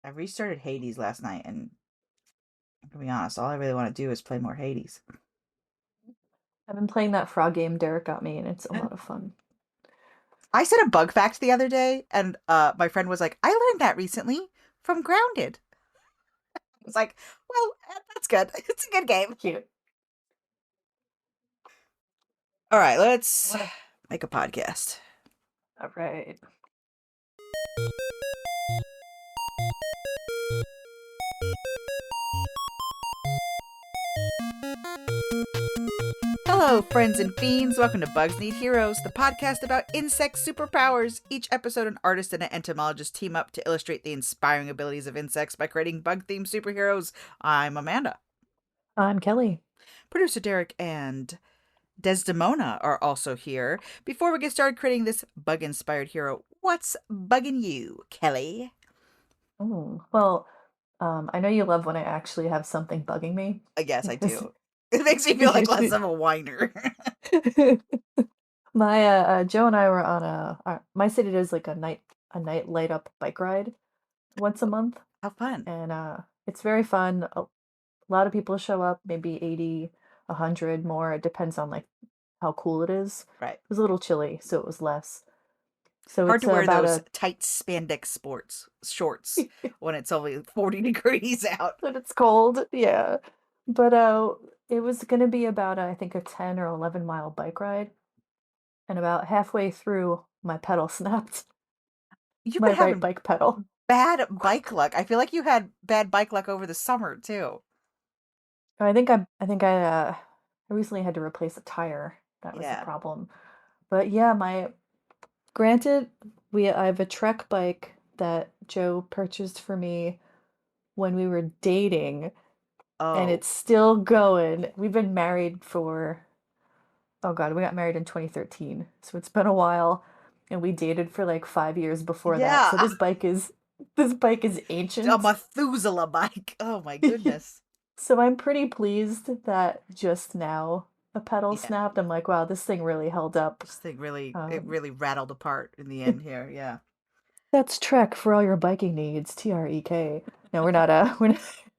I restarted Hades last night, and to be honest, all I really want to do is play more Hades. I've been playing that frog game Derek got me, and it's a lot of fun. I said a bug fact the other day, and my friend was like, "I learned that recently from Grounded." I was like, "Well, that's good. It's a good game." Cute. All right, let's What a, make a podcast. all right. Hello, friends and fiends. Welcome to Bugs Need Heroes, the podcast about insect superpowers. Each episode, an artist and an entomologist team up to illustrate the inspiring abilities of insects by creating bug-themed superheroes. I'm Amanda. I'm Kelly. Producer Derek and Desdemona are also here. Before we get started creating this bug-inspired hero, what's bugging you, Kelly? Well, I know you love when I actually have something bugging me. Yes, I Because do. It makes me feel like less usually of a whiner. my Joe and I were on my city does like a night light up bike ride once a month, How fun. and it's very fun. A lot of people show up, maybe 80, 100 more. It depends on like how cool it is. Right. It was a little chilly, so it was less. So Hard it's to wear about those a tight spandex sports shorts when it's only 40 degrees out. but it's cold, yeah. But it was gonna be about I think a 10 or 11 mile bike ride, and about halfway through, my pedal snapped, You've my been right having bike pedal. bad bike luck. I feel like you had bad bike luck over the summer too. I recently had to replace a tire. That was the Yeah. problem. But yeah, my granted, I have a Trek bike that Joe purchased for me when we were dating, and Oh, it's still going. We've been married for, oh God, we got married in 2013. So it's been a while, and we dated for like 5 years before that. So yeah. this bike is A ancient. Methuselah bike. Oh my goodness. So I'm pretty pleased that just now a pedal Yeah. snapped. I'm like, wow, this thing really held up. This thing really, it Um, really rattled apart in the end here. Yeah. that's Trek for all your biking needs. TREK. No, we're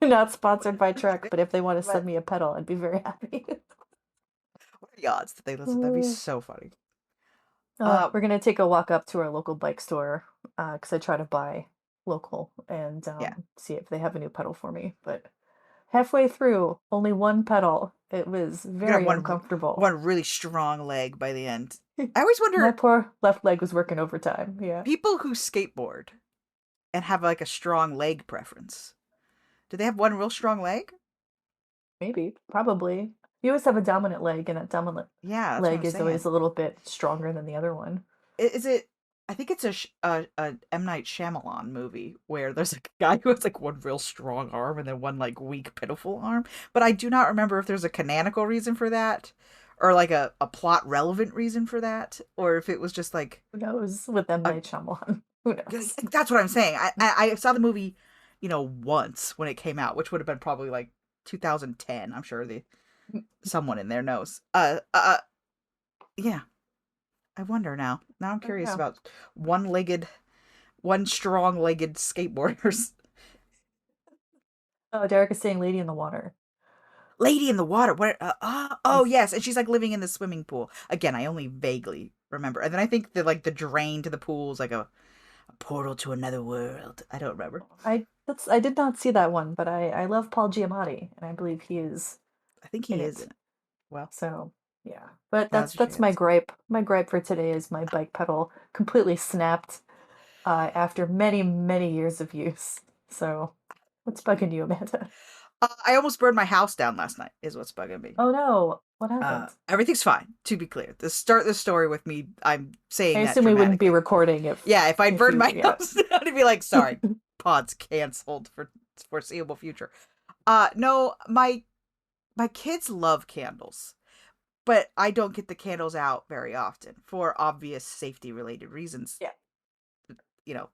not sponsored by Trek, but if they want to send But me a pedal, I'd be very happy. what are the odds that they listen? That'd be so funny. We're gonna take a walk up to our local bike store because I try to buy local and Yeah. see if they have a new pedal for me. But halfway through, only one pedal. It was You're gonna have very uncomfortable. one really strong leg by the end. I always My wonder poor left leg was working overtime. Yeah, people who skateboard and have like a strong leg preference. Do they have one real strong leg? maybe, probably. You always have a dominant leg, and that dominant Yeah, that's what I'm leg is always saying. a little bit stronger than the other one. Is it? I think it's a M Night Shyamalan movie where there's a guy who has like one real strong arm and then one like weak, pitiful arm. But I do not remember if there's a canonical reason for that, or like a plot relevant reason for that, or if it was just like Who knows with M. a. Night Shyamalan? Who knows? That's what I'm saying. I saw the movie, once when it came out, which would have been probably like 2010. I'm sure the someone in there knows. Yeah. I wonder now. Now I'm Oh, curious yeah. about one-legged, one strong-legged skateboarders. Oh, Derek is saying "Lady in the Water." Lady in the water. What? Oh Yes. yes, and she's like living in the swimming pool. Again, I only vaguely remember. And then I think that like the drain to the pool is like a portal to another world. I don't remember. I did not see that one, but I love Paul Giamatti, and I believe he is I think in he is in it. it. Well, So yeah, but well, that's that's a that's my chance. gripe. My gripe for today is my bike pedal completely snapped after many many years of use. So what's bugging you, Amanda? I almost burned my house down last night. Is what's bugging me. Oh no, what happened? Everything's fine. To be clear, start the story with me. I'm I saying that assume we wouldn't be dramatically. recording if Yeah, if I'd burned you, my yeah. house down, I'd be like, sorry, pod's canceled for foreseeable future. No, my kids love candles, but I don't get the candles out very often for obvious safety related reasons. Yeah.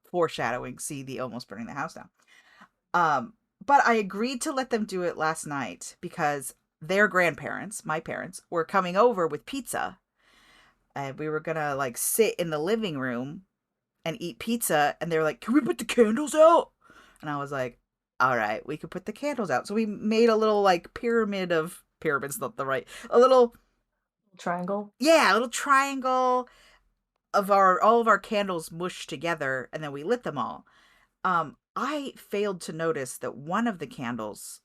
Foreshadowing, see the almost burning the house down. But I agreed to let them do it last night because their grandparents, my parents, were coming over with pizza, and we were gonna like sit in the living room and eat pizza, and they were like, "Can we put the candles out?" And I was like, all right, we could put the candles out. So we made a little like pyramid of pyramid's not the right, a little, Triangle. yeah, a little triangle of our all of our candles mushed together, and then we lit them all. I failed to notice that one of the candles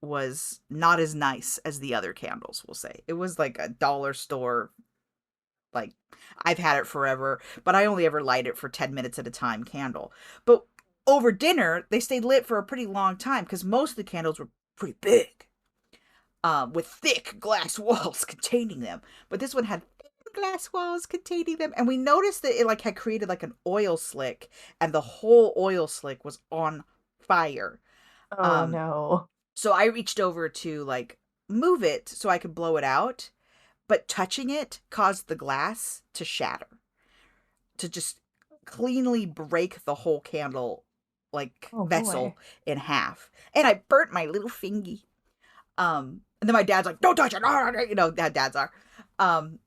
was not as nice as the other candles, we'll say. It was like a dollar store, like I've had it forever, but I only ever light it for 10 minutes at a time candle. But over dinner, they stayed lit for a pretty long time because most of the candles were pretty big, with thick glass walls containing them. But this one had thin glass walls containing them, and we noticed that it like had created like an oil slick, and the whole oil slick was on fire. Oh Um, no. so I reached over to like move it so I could blow it out, but touching it caused the glass to shatter, to just cleanly break the whole candle like Oh boy. vessel in half. And I burnt my little fingy. And then my dad's like, "Don't touch it." You know how dads are. Um,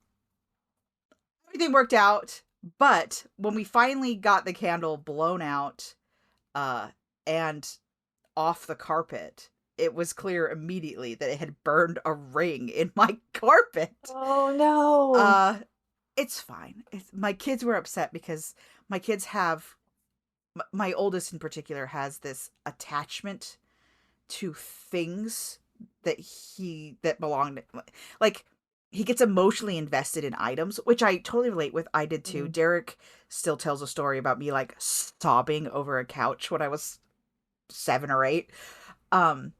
Everything worked out, but when we finally got the candle blown out, uh, and off the carpet, it was clear immediately that it had burned a ring in my carpet. Oh no. Uh, it's fine. My kids were upset because my kids have, my oldest in particular has this attachment to things that belong to, like, he gets emotionally invested in items, which I totally relate with. I did too. Mm. Derek still tells a story about me like sobbing over a couch when I was 7 or 8. Um,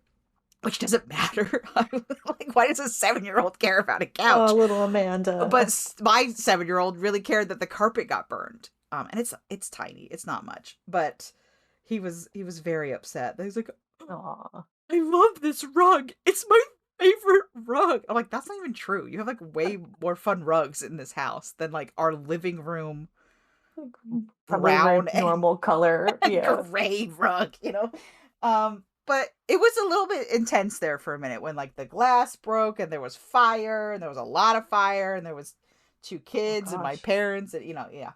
which doesn't matter. Like, why does a 7-year-old care about a Oh, couch? little Amanda. But my 7-year-old really cared that the carpet got burned. And it's tiny. It's not much, but he was very upset. He's like, Aw. I love this rug. It's my favorite rug. I'm like, that's not even true. You have like way more fun rugs in this house than like our living room Like, probably brown like and normal color. Yeah. gray rug. But it was a little bit intense there for a minute when like the glass broke and there was fire and there was a lot of fire and there was two Oh kids and my gosh. parents and yeah.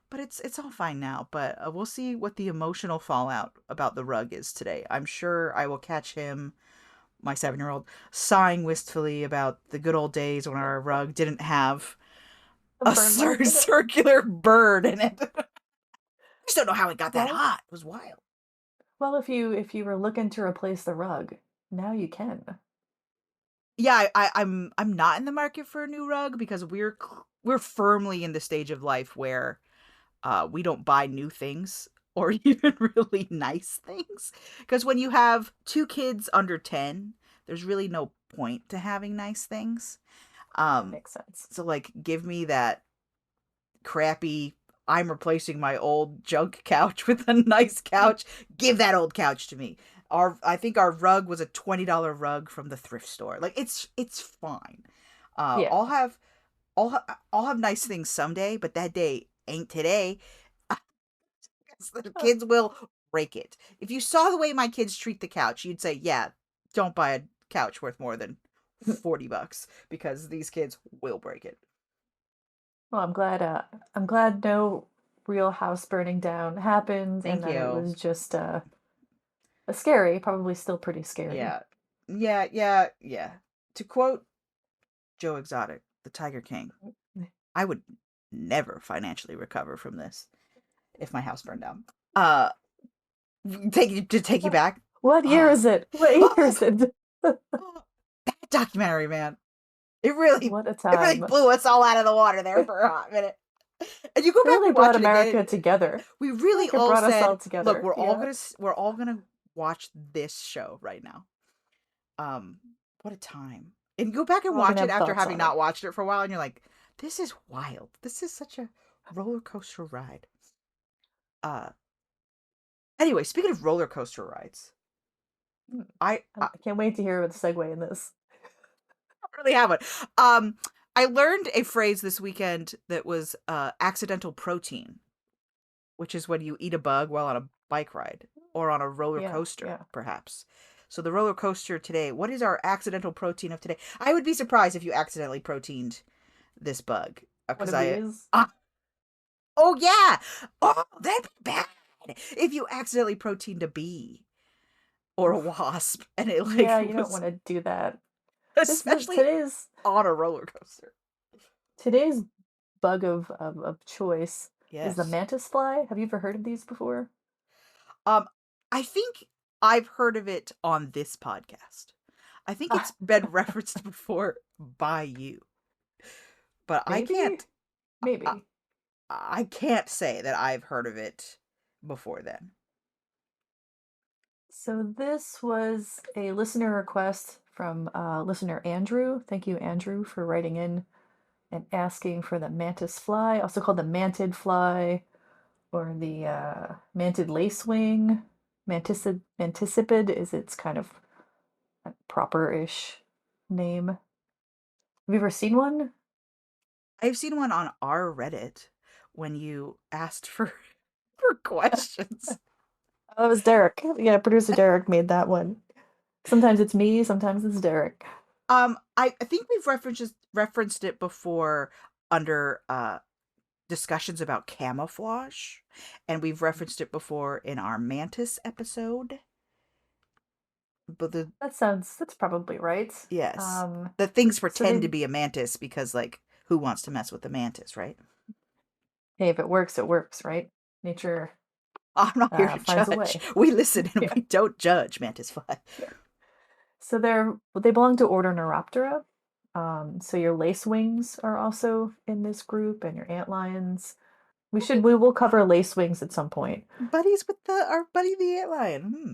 But it's all fine now. But we'll see what the emotional fallout about the rug is today. I'm sure I will catch him, my 7-year-old, sighing wistfully about the good old days when our rug didn't have A a burn mark in it. circular bird in it. I just don't know how it got that Well, hot. It was wild. well, if you were looking to replace the rug, now you can. Yeah, I'm not in the market for a new rug because we're firmly in the stage of life where we don't buy new things or even really nice things. Because when you have two kids under 10, there's really no point to having nice things. That Um, makes sense. so like give me that crappy, I'm replacing my old junk couch with a nice couch. Give that old couch to me. I think our rug was a $20 rug from the thrift store. Like it's fine. Uh Yeah. I'll have I'll have nice things someday, but that day ain't today. The Uh, kids will break it. If you saw the way my kids treat the couch, you'd say, "Yeah, don't buy a couch worth more than $40 because these kids will break it." well, I'm glad no real house burning down happened and Thank that it you. was just a scary, probably still pretty scary. Yeah. Yeah, yeah, yeah. To quote Joe Exotic, the Tiger King, I would never financially recover from this if my house burned down. Uh take you What back. what year Oh, is it? What year is it? oh, that documentary, man. It really What a it really time. blew us all out of the water there for a hot minute. And you go It back really and brought watch it again, America together. we I feel really like it all brought us all said, "Look, together. Yeah. we're all gonna watch this show right now." What a time! And you go back and We're all gonna watch it have after thoughts having on it. not watched it for a while, and you're like, "This is wild. This is such a roller coaster ride." Uh, anyway, speaking of roller coaster rides, Mm. I I can't wait to hear the segue in this. really have one. Um, I learned a phrase this weekend that was accidental protein, which is when you eat a bug while on a bike ride or on a roller Yeah, coaster, yeah. perhaps. So the roller coaster today, what is our accidental protein of today? I would be surprised if you accidentally proteined this bug One because of these. oh yeah, oh that'd be bad. If you accidentally proteined a bee or a Oof. wasp and it like Yeah, you don't was, want to do that. This especially on a roller coaster. today's bug of choice is the Yes. mantis fly. Have you ever heard of these before? Um, I think I've heard of it on this podcast. I think it's Ah, been referenced before by you, but maybe, I, maybe. I can't say that I've heard of it before then. So this was a listener request from listener Andrew. Thank you, Andrew, for writing in and asking for the mantis fly, also called the mantid fly or the mantid lacewing. Manticipid is its kind of proper-ish name. Have you ever seen one? I've seen one on our Reddit when you asked for for questions. Oh, it was Derek. Yeah, producer Derek made that one. Sometimes it's me, sometimes it's Derek. I think we've referenced it before under discussions about camouflage, and we've referenced it before in our mantis episode. But That's probably right. yes, Um, the things so pretend they to be a mantis because like who wants to mess with the mantis, right? Hey, if it works, right? Nature I'm not here to finds a judge. way. We listen and Yeah. we don't judge, mantis fly. Yeah. So they belong to order Neuroptera. So your lacewings are also in this group, and your antlions. We will cover lacewings at some point. Buddies with the our buddy the antlion. Hmm.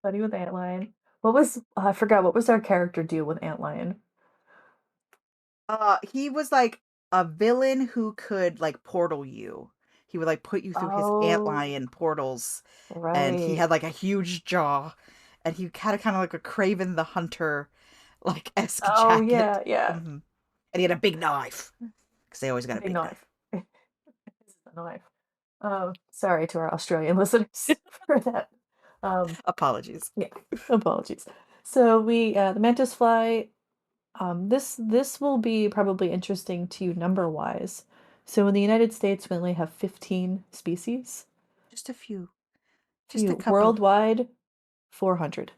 Buddy with antlion. What was I forgot? What was our character do with antlion? He was like a villain who could like portal you. He would like put you through his Oh, antlion portals, and he right. had like a huge jaw, and he had a kind of like a Craven the Hunter like esque Oh jacket. yeah, yeah. And he had a big knife because they always got a Big big knife. knife. This is a knife. Sorry to our Australian listeners for that. Um, Apologies. yeah, apologies. So we the mantis fly. This will be probably interesting to you number wise. So in the United States, we only have 15 species. Just a few, just a You couple. worldwide, 400.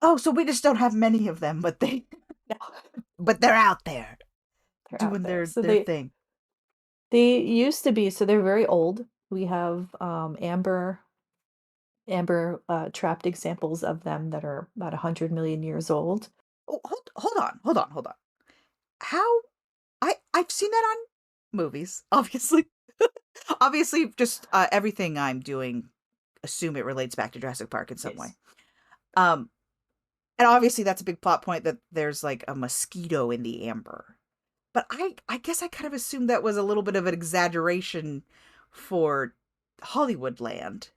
Oh, so we just don't have many of them, No, but they're out there they're out doing there. So their thing. they used to be, so they're very old. We have amber trapped examples of them that are about 100 million years old. Oh, hold on. How I've seen that on movies, obviously. Obviously, just everything I'm doing, assume it relates back to Jurassic Park in some way. Yes. Um, and obviously that's a big plot point that there's like a mosquito in the amber. But I guess I kind of assumed that was a little bit of an exaggeration for Hollywood land.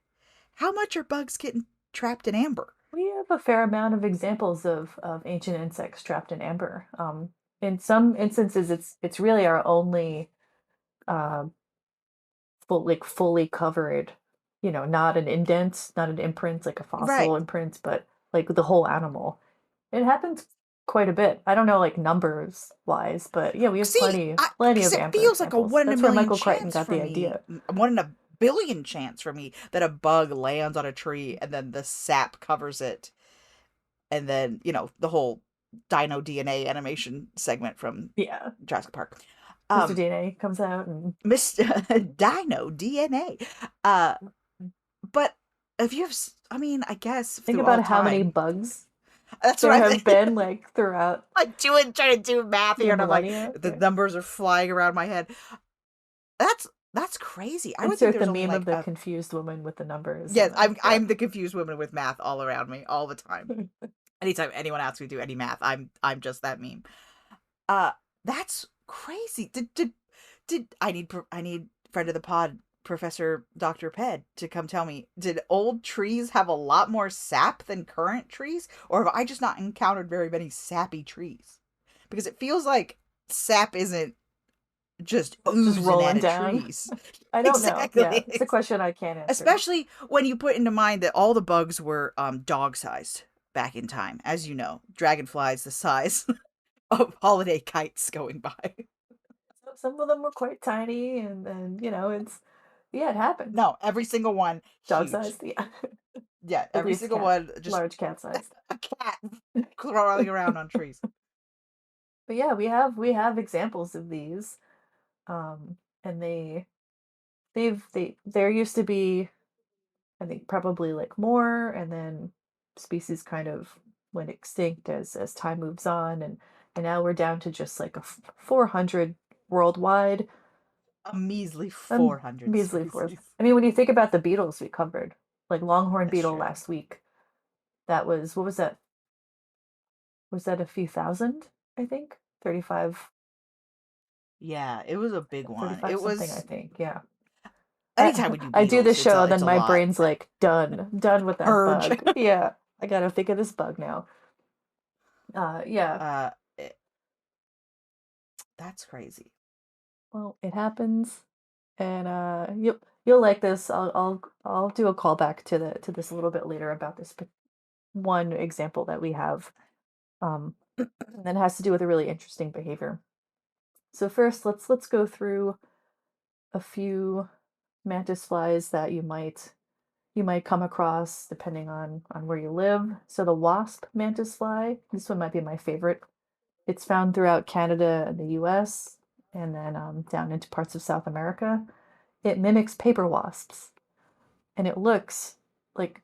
How much are bugs getting trapped in amber? We have a fair amount of examples of ancient insects trapped in amber. In some instances, it's really our only uh, fully covered, not an indent, not an imprint like a Right. fossil imprint, but like the whole animal. It happens quite a bit. I don't know like numbers wise, but yeah, we have See, plenty because of it amber feels like a examples. one in a That's where million Michael Crichton chance got for the me, idea. one in a billion chance for me that a bug lands on a tree and then the sap covers it, and then the whole Dino DNA animation segment from Yeah, Jurassic Park. Mr. Um, DNA comes out and Mr. Dino DNA. Uh, but if you have, I mean, I guess think through all about how many time, bugs that's what there I have think. been like throughout Trying to do math the here, and I'm like, millennia. the Yeah. numbers are flying around my head. That's that's crazy. I would think Insert the there's only meme of like the a confused woman with the numbers yes. and the I'm the confused woman with math all around me all the time. yeah. Anytime anyone asks me to do any math, I'm just that meme. Uh, that's crazy. Did I need friend of the pod Professor Dr. Ped to come tell me, did old trees have a lot more sap than current trees, or have I just not encountered very many sappy trees? Because it feels like sap isn't just Just oozing out rolling of down. trees. I don't know. Yeah, Exactly. it's a question I can't answer. Especially when you put into mind that all the bugs were dog sized back in time. As you know, dragonflies the size of holiday kites going by. Some of them were quite tiny, and it's. Yeah, it happened. No, every single one Dog huge. sized, yeah. Yeah, At every least single cat, one just large cat sized. a cat crawling around on trees. But yeah, we have examples of these. And there used to be, I think, probably like more, and then species kind of went extinct as time moves on, and now we're down to just like 400 worldwide. A measly 400 Measly fourth. species. I mean, when you think about the beetles we covered, like longhorn That's beetle true. last week, that was, what was that? Was that a few thousand? I think 35, Yeah, it was a big one. 35 It something. I was think, yeah. anytime we do I do the beetles, show, it's then a my lot. brain's like done with that Purge. bug. Yeah, I gotta think of this bug now. Yeah. uh it, that's crazy. Well, it happens, and you'll like this. I'll do a callback to this a little bit later about this one example that we have, that has to do with a really interesting behavior. So first, let's go through a few mantis flies that you might come across depending on where you live. So the wasp mantis fly, this one might be my favorite. It's found throughout Canada and the US, and then down into parts of South America. It mimics paper wasps, and it looks like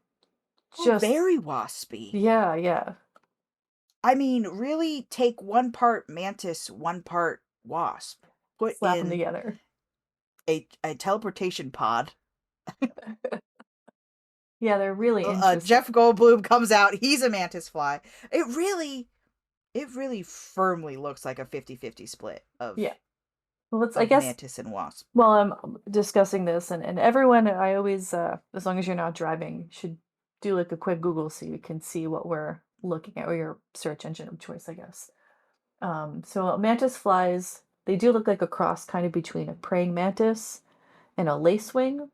Oh, just, very waspy. yeah, yeah. I mean, really take one part mantis, one part wasp. Put Slap them in together. a teleportation pod. Yeah, they're really interesting. Jeff Goldblum comes out. He's a mantis fly. It really firmly looks like a 50-50 split Yeah. Well, I of guess, mantis and wasp. while I'm discussing this, and everyone, I always, as long as you're not driving, should do like a quick Google so you can see what we're looking at, or your search engine of choice, I guess. So mantis flies, they do look like a cross kind of between a praying mantis and a lacewing.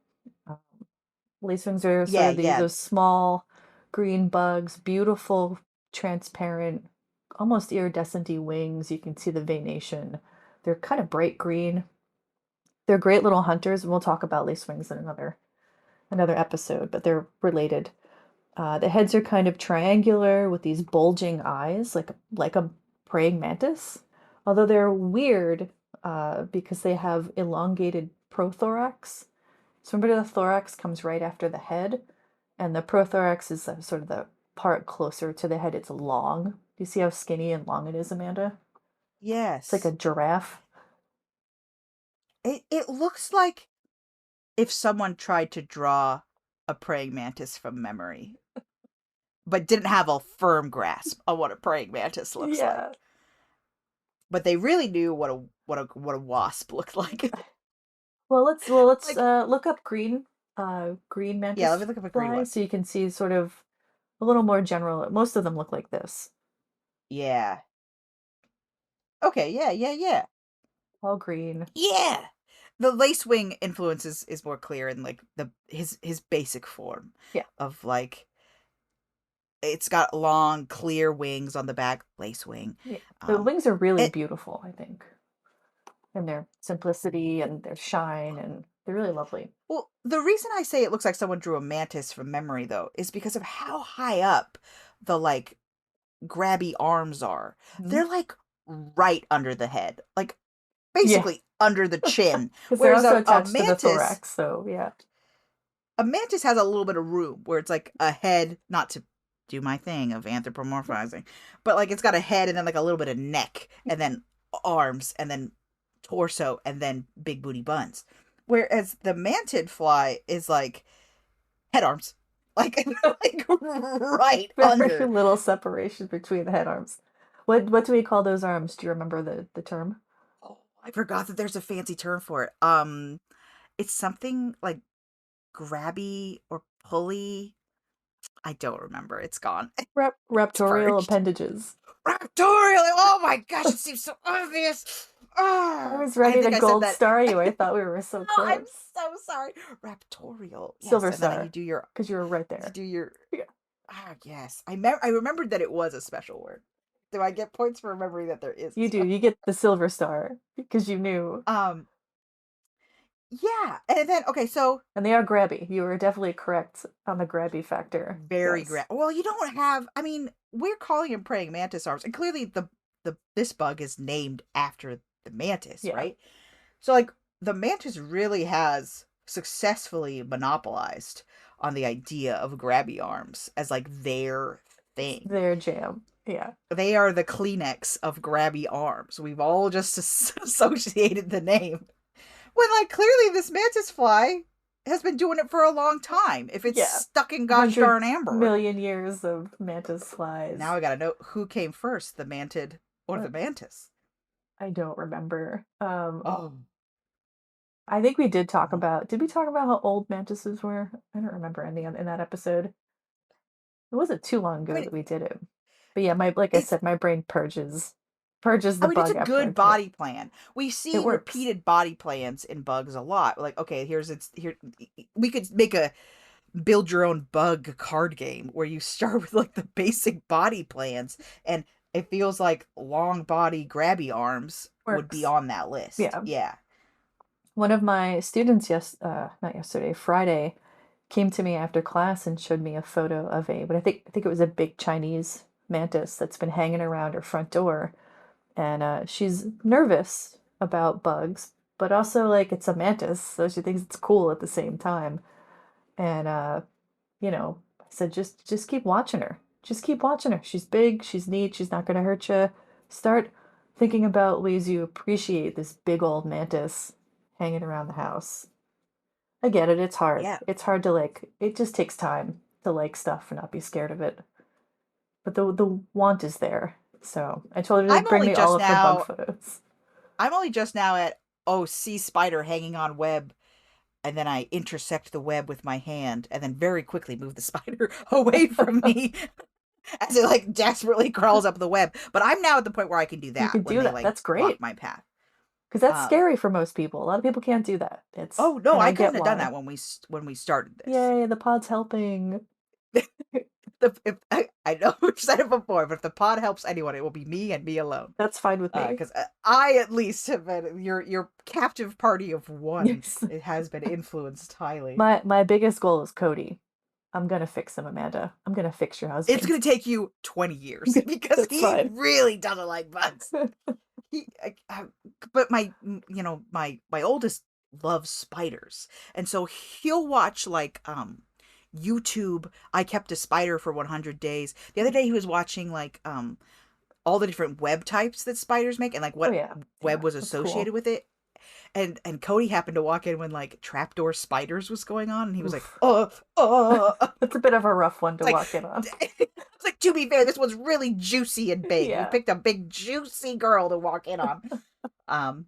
Uh, Lacewings are sort Yeah, of yeah. those small green bugs, beautiful, transparent, almost iridescent-y wings. You can see the venation. They're kind of bright green. They're great little hunters, and we'll talk about lacewings in another episode, but they're related. The heads are kind of triangular with these bulging eyes, like a praying mantis. Although they're weird, because they have elongated prothorax. So remember, the thorax comes right after the head, and the prothorax is sort of the part closer to the head. It's long. Do you see how skinny and long it is, Amanda? It's like a Yes. giraffe. It looks like if someone tried to draw a praying mantis from memory, but didn't have a firm grasp on what a praying mantis looks like. Yeah. But they really knew what a wasp looked like. Well, let's Like, look up green yeah, let mantis me look up a green fly one. so you can see sort of a little more general. Most of them look like this, Yeah. Okay, yeah, yeah, yeah. all green. Yeah. The lacewing influence is more clear in like his basic form Yeah, of like it's got long, clear wings on the back, lacewing. yeah. The Um, wings are really it beautiful, I think, in their simplicity and their shine, and they're really lovely. well, the reason I say it looks like someone drew a mantis from memory though is because of how high up the like grabby arms are. Mhm. They're like right under the head, like Yeah, basically under the chin. because they're Whereas also a attached to the mantis, thorax. So yeah, a mantis has a little bit of room where it's like a head, not to do my thing of anthropomorphizing, but like it's got a head and then like a little bit of neck and then arms and then torso and then big booty buns. Whereas the mantid fly is like head arms. Like, like right very under. little separation between the head arms. What do we call those arms? Do you remember the term? Oh, I forgot that there's a fancy term for it. It's something like grabby or pulley. I don't remember. It's gone. It's Raptorial purged. appendages. Raptorial. Oh my gosh, it seems so obvious. I Oh, was I ready to think I said gold that. star you. I thought we were so Oh, I'm close. so sorry. Raptorial. Yes, Silver and then star, because you were right you there. do your Yeah. ah yes. I remembered that it was a special word. Do I get points for remembering that there is a You do. special You get the silver star because you knew. um yeah, and then okay, so And they are grabby. You were definitely correct on the grabby factor. very Yes. well, you don't have. I mean, we're calling them praying mantis arms, and clearly the this bug is named after the mantis, Yeah. right? So like the mantis really has successfully monopolized on the idea of grabby arms as like their It's thing. their jam. Yeah. They are the Kleenex of grabby arms. We've all just associated the name. When like clearly this mantis fly has been doing it for a long time. If it's Yeah. stuck in gosh 100 darn amber. million years of mantis Now flies. I gotta know who came first, the mantid or Uh, the mantis. I don't remember. Oh, I think we did talk oh. about, did we talk about how old mantises were? I don't remember in that episode. It wasn't too long I ago mean, that we did it. But yeah, my like I it's said, my brain purges I the mean, it's bug a after I good do it. body plan. We It see works. repeated body plans in bugs a lot. Like, okay, here. We could make a build your own bug card game where you start with like the basic body plans, and it feels like long body grabby arms would be Works. on that list. Yeah. Yeah, One of my students, not yesterday, Friday, came to me after class and showed me a photo of but I think it was a big Chinese mantis that's been hanging around her front door, and she's nervous about bugs, but also like it's a mantis, so she thinks it's cool at the same time. And I said just keep watching her. Just keep watching her. She's big, she's neat, she's not gonna hurt you. Start thinking about ways you appreciate this big old mantis hanging around the house. I get it, it's hard. yeah. It's hard to like it just takes time to like stuff and not be scared of it. But the want is there. So I told her to I'm bring only me all just of her bug now. photos. I'm only just now at see spider hanging on web, and then I intersect the web with my hand, and then very quickly move the spider away from me as it like desperately crawls up the web. But I'm now at the point where I can do You that could when do they that. like That's block great. my path. Because that's Um, scary for most people. A lot of people can't do that. oh no, And I I couldn't get have done why. that when we started this. Yay, the pod's helping. If I know we've said it before, but if the pod helps anyone, it will be me and me alone. That's fine with me. Because I at least have been your captive party of one. Yes. It has been influenced highly. My biggest goal is Cody. I'm gonna fix him, Amanda. I'm gonna fix your It's husband. gonna take you 20 years because That's he fine. really doesn't like bugs. He, but my oldest loves spiders, and so he'll watch like YouTube. I kept a spider for 100 days. The other day he was watching like all the different web types that spiders make and like Oh what yeah. web Yeah, was that's cool. associated with it. And Cody happened to walk in when like trapdoor spiders was going on, and he was like, Oof. oh. That's a bit of a rough one to Like, walk in on. it's like, to be fair, this one's really juicy and big. We Yeah. picked a big juicy girl to walk in on. Um,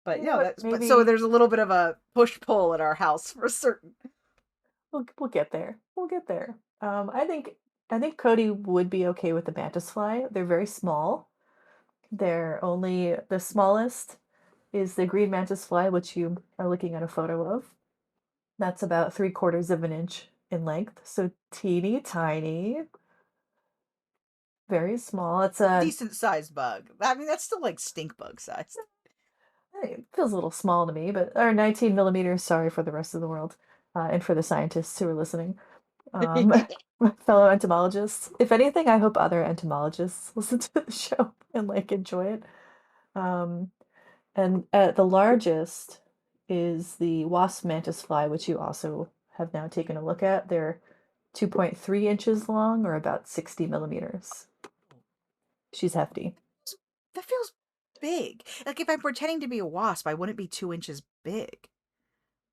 but You know yeah, what? but so Maybe there's a little bit of a push pull at our house for certain. we'll get there. We'll get there. I think Cody would be okay with the mantis fly. They're very small. They're only the smallest is the green mantis fly, which you are looking at a photo of. That's about 3/4 of an inch in length, so teeny tiny, very small. It's a Decent sized bug. I mean, that's still like stink bug size. it feels a little small to me, but or 19 millimeters. Sorry for the rest of the world, and for the scientists who are listening. Um, my fellow entomologists. If anything, I hope other entomologists listen to the show and like enjoy it. Um, and the largest is the wasp mantis fly, which you also have now taken a look at. They're 2.3 inches long, or about 60 millimeters. She's hefty. That feels big. Like if I'm pretending to be a wasp, I wouldn't be 2 inches big.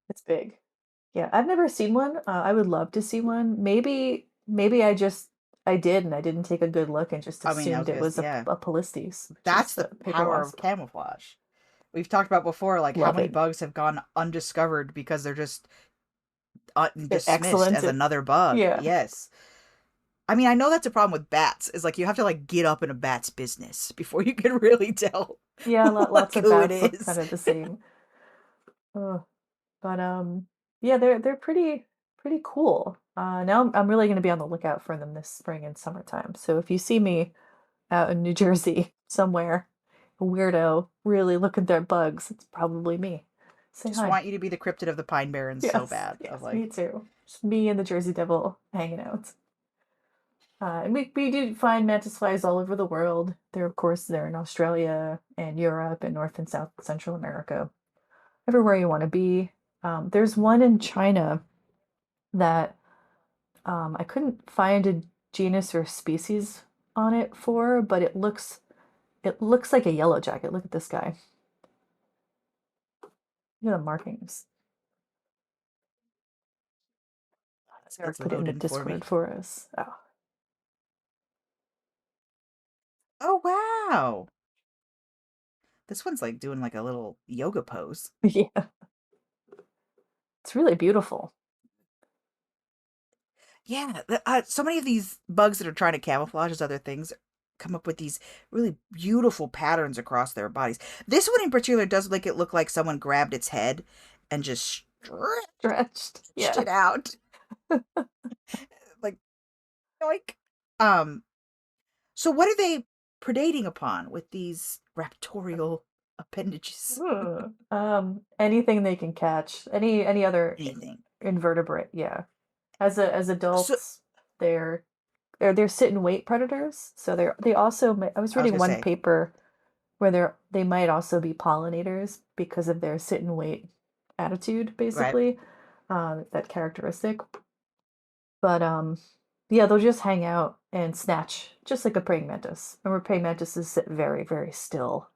It's big. Yeah, I've never seen one. I would love to see one. Maybe I did and I didn't take a good look and just I mean, I assumed was it gonna, was yeah. a Polistes, which is That's the the paper power of wasp. camouflage. We've talked about before, like how Love many it. bugs have gone undiscovered because they're just dismissed Excellent as at another bug. yeah. Yes. I mean, I know that's a problem with bats. Is like you have to like get up in a bat's business before you can really tell Yeah, like lots of who it bats look is. kind of the same. Oh, but yeah, they're pretty cool. Now I'm really going to be on the lookout for them this spring and summertime. So if you see me out in New Jersey somewhere, a weirdo really looking at their bugs, it's probably me. Say Just hi. want you to be the cryptid of the Pine Barrens so Yes, bad. Of yes, like, me too. Just me and the Jersey Devil hanging out. And we do find mantis flies all over the world. They're, of course, they're in Australia and Europe and North and South Central America. Everywhere you want to be. There's one in China that I couldn't find a genus or species on it for, but it looks like a yellow jacket. Look at this guy. Look at the markings. Eric it's put it in the loading for Discord me. for us. Oh, Oh wow. This one's like doing like a little yoga pose. yeah. It's really beautiful. Yeah, so many of these bugs that are trying to camouflage as other things come up with these really beautiful patterns across their bodies. This one in particular does make it look like someone grabbed its head and just Stretched. stretched Yeah. it out. Like, like, um, so what are they predating upon with these raptorial appendages? Anything they can catch. Any other Anything. invertebrate, yeah. As So adults, they're they're sit and wait predators. So they also I was I was reading gonna one say, paper where they might also be pollinators because of their sit and wait attitude, right? basically, that characteristic. But yeah, they'll just hang out and snatch, just like a praying mantis. Remember, praying mantises sit very, very still.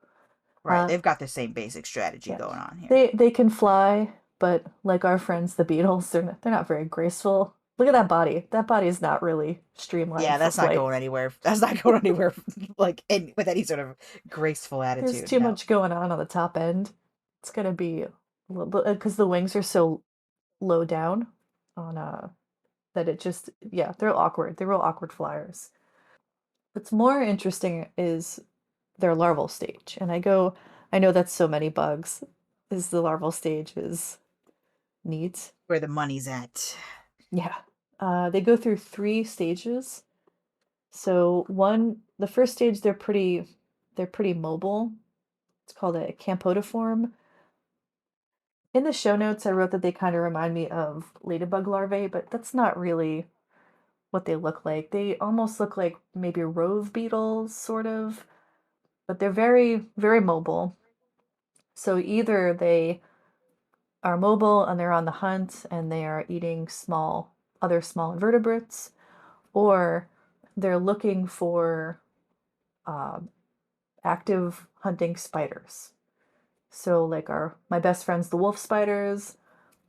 Right. Uh, They've got the same basic strategy yeah, going on here. they can fly, but like our friends, the beetles, they're not very graceful. Look at that body. That body is not really streamlined Yeah, for that's not flight. going anywhere. That's not going anywhere like with any sort of graceful There's attitude. too No. much going on the top end. It's gonna be a little bit because the wings are so low down on that it just yeah, they're awkward. They're real awkward flyers. What's more interesting is their larval stage. And I know that's so many bugs, is the larval stage is neat. Where the money's at. Yeah. They go through three stages. So the first stage, they're pretty mobile. It's called a campotiform. In the show notes, I wrote that they kind of remind me of ladybug larvae, but that's not really what they look like. They almost look like maybe rove beetles, sort of, but they're very, very mobile. So either they are mobile and they're on the hunt and they are eating other small invertebrates, or they're looking for uh, active hunting spiders. So, like my best friends, the wolf spiders,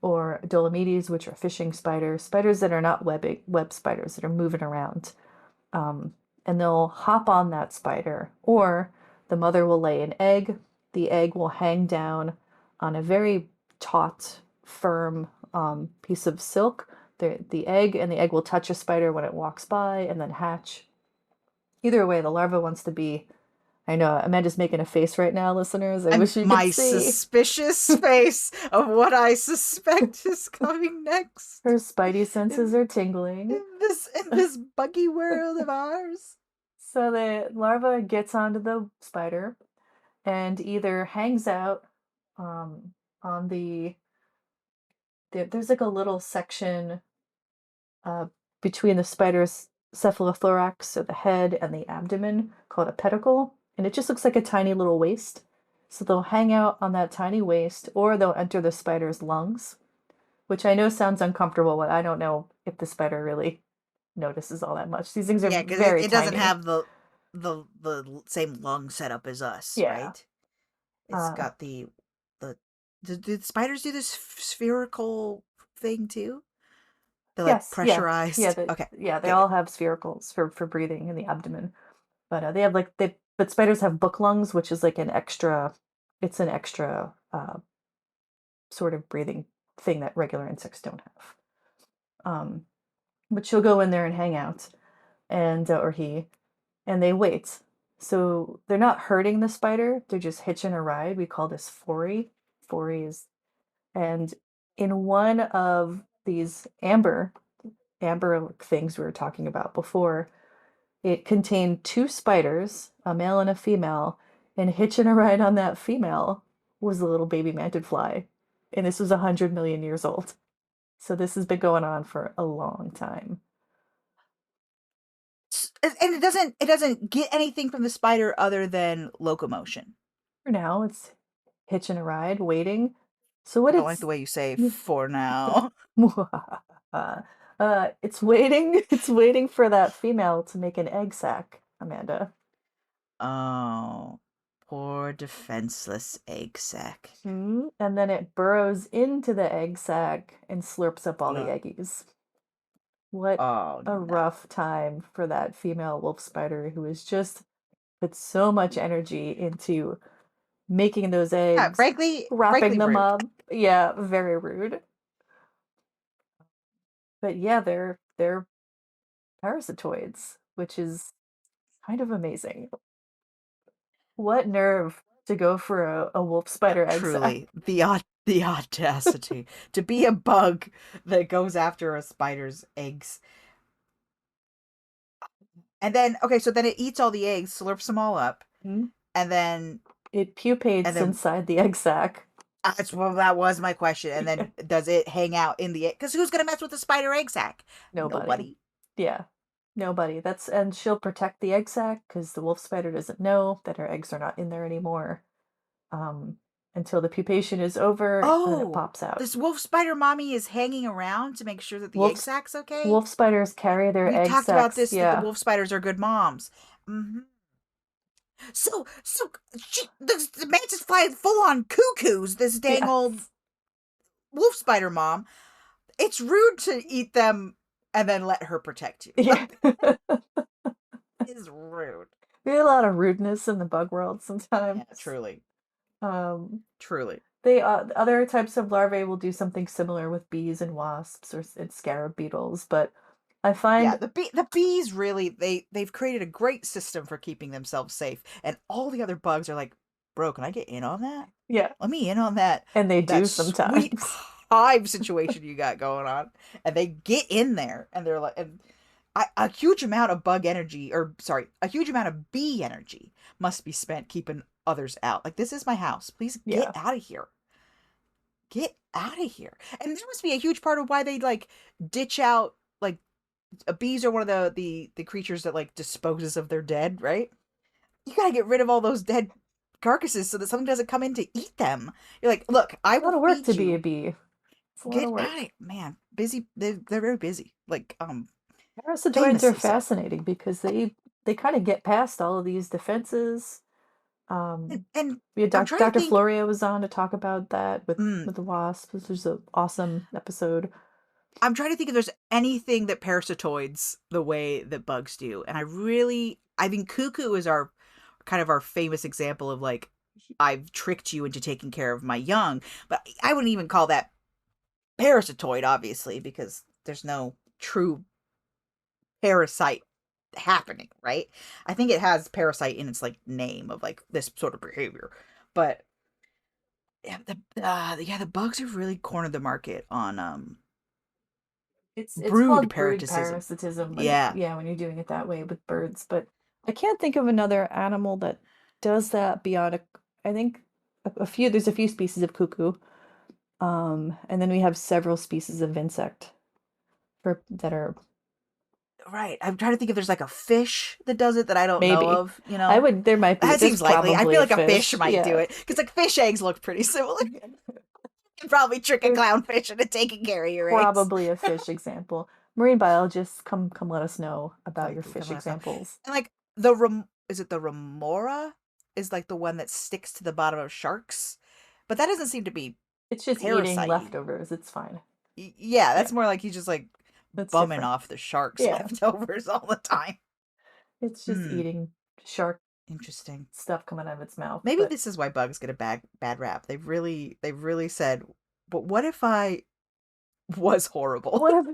or Dolomedes, which are fishing spiders, spiders that are not web spiders that are moving around. Um, and they'll hop on that spider, or the mother will lay an egg. The egg will hang down on a very taut, firm piece of silk. The egg will touch a spider when it walks by and then hatch. Either way, the larva wants to be. I know Amanda's making a face right now, listeners. I I'm wish you could my see. suspicious face of what I suspect is coming Her next spidey senses in, are tingling. in this buggy world of ours. So the larva gets onto the spider and either hangs out on there's like a little section uh, between the spider's cephalothorax, so the head, and the abdomen called a pedicle, and it just looks like a tiny little waist. So they'll hang out on that tiny waist, or they'll enter the spider's lungs, which I know sounds uncomfortable, but I don't know if the spider really notices all that much. These things are Yeah, because it, very it doesn't tiny. have the same lung setup as us, Yeah. right? It's Uh, got the did spiders do this spherical thing too? They're like yes, yeah, yeah, pressurized. Okay, yeah. They okay, good. all have sphericals for breathing in the abdomen, but they have but spiders have book lungs, which is like an extra. It's an extra sort of breathing thing that regular insects don't have. Um, but she'll go in there and hang out, and or he, and they wait. So they're not hurting the spider; they're just hitching a ride. We call this foray. Foray is, and in one of these amber things we were talking about before, it contained two spiders, a male and a female, and hitching a ride on that female was a little baby mantid fly. and this was 100 million years old. So this has been going on for a long time. And it doesn't get anything from the spider other than locomotion. For now, it's hitching a ride, waiting. So what I don't like the it's way you say for now. it's waiting. It's waiting for that female to make an egg sac, Amanda. Oh, poor defenseless egg sac. And then it burrows into the egg sac and slurps up all the Ugh. eggies. What Oh a rough no. time for that female wolf spider who has just put so much energy into making those Yeah, eggs, wrapping frankly them rude. up. Yeah, very rude. But yeah, they're parasitoids, which is kind of amazing. What nerve to go for a wolf spider egg sac. Truly, the audacity to be a bug that goes after a spider's eggs. And then okay, so then it eats all the eggs, slurps them all up, Mhm. and then It and pupates then inside the egg sac. well, that was my question. And Yeah. then does it hang out in the egg? Because who's gonna mess with the spider egg sac? Nobody. Nobody. Yeah. Nobody. And she'll protect the egg sac because the wolf spider doesn't know that her eggs are not in there anymore. Um, until the pupation is over and then it Oh, pops out. this wolf spider mommy is hanging around to make sure that the egg Wolf sac's okay. wolf spiders carry their We've egg talked about sacs. this that the Yeah. wolf spiders are good moms. So the mantis fly full on cuckoos. This dang old Yes. wolf spider mom. It's rude to eat them and then let her protect you. Yeah. Is rude. There's a lot of rudeness in the bug world Yeah, sometimes. truly, Um, truly. they other types of larvae will do something similar with bees and wasps and scarab beetles, but I Yeah, find the bees really they've created a great system for keeping themselves safe, and all the other bugs are like, bro, can I get in on that? yeah, Let me in on that and they do sweet sometimes. hive situation you got going on, and they get in there, and they're like, and a huge amount of bug energy, or sorry, a huge amount of bee energy must be spent keeping others out. Like this is my house, please get Yeah. out of here, get out of here. And there must be a huge part of why they like ditch out like bees are one of the creatures that like disposes of their dead, right? You gotta get rid of all those dead carcasses so that something doesn't come in to eat them. You're like, look, I A lot will of work to feed be a you. bee. It's a lot Get of out work. of it, man. Busy. They're very busy. Like Parasitoids are famously so. fascinating because they kind of get past all of these defenses. And We had I'm trying to Dr. think. Floria was on to talk about that Mm, with the wasps. This was an awesome episode. I'm trying to think if there's anything that parasitoids the way that bugs do, and I think cuckoo is our kind of our famous example of like I've tricked you into taking care of my young, but I wouldn't even call that parasitoid, obviously, because there's no true parasite happening, right? I think it has parasite in its like name of like this sort of behavior, but the bugs have really cornered the market on It's brood called brood parasitism. parasitism when Yeah, yeah, when you're doing it that way with birds, but I can't think of another animal that does that beyond I think a few there's a few species of cuckoo. And then we have several species of insect for that are right. I'm trying to think if there's like a fish that does it that I don't know maybe. of. You know, There might be that there's seems likely. I probably feel a like a fish fish. might do Yeah. it because like fish eggs look pretty similar. You can probably trick a There's clownfish into taking care of your eggs. probably a fish example. Marine biologists, come let us know about Come, your come fish let us know. examples. And like is it the remora? Is like the one that sticks to the bottom of sharks, but that doesn't seem to be It's just eating parasite. leftovers. It's fine. Yeah, Yeah, that's more like he's just like that's bumming different. off the shark's Yeah, leftovers all the time. it's just Hmm, eating shark interesting. stuff coming out of its mouth. Maybe But this is why bugs get a bad rap. They've really said, but what if I was horrible? what if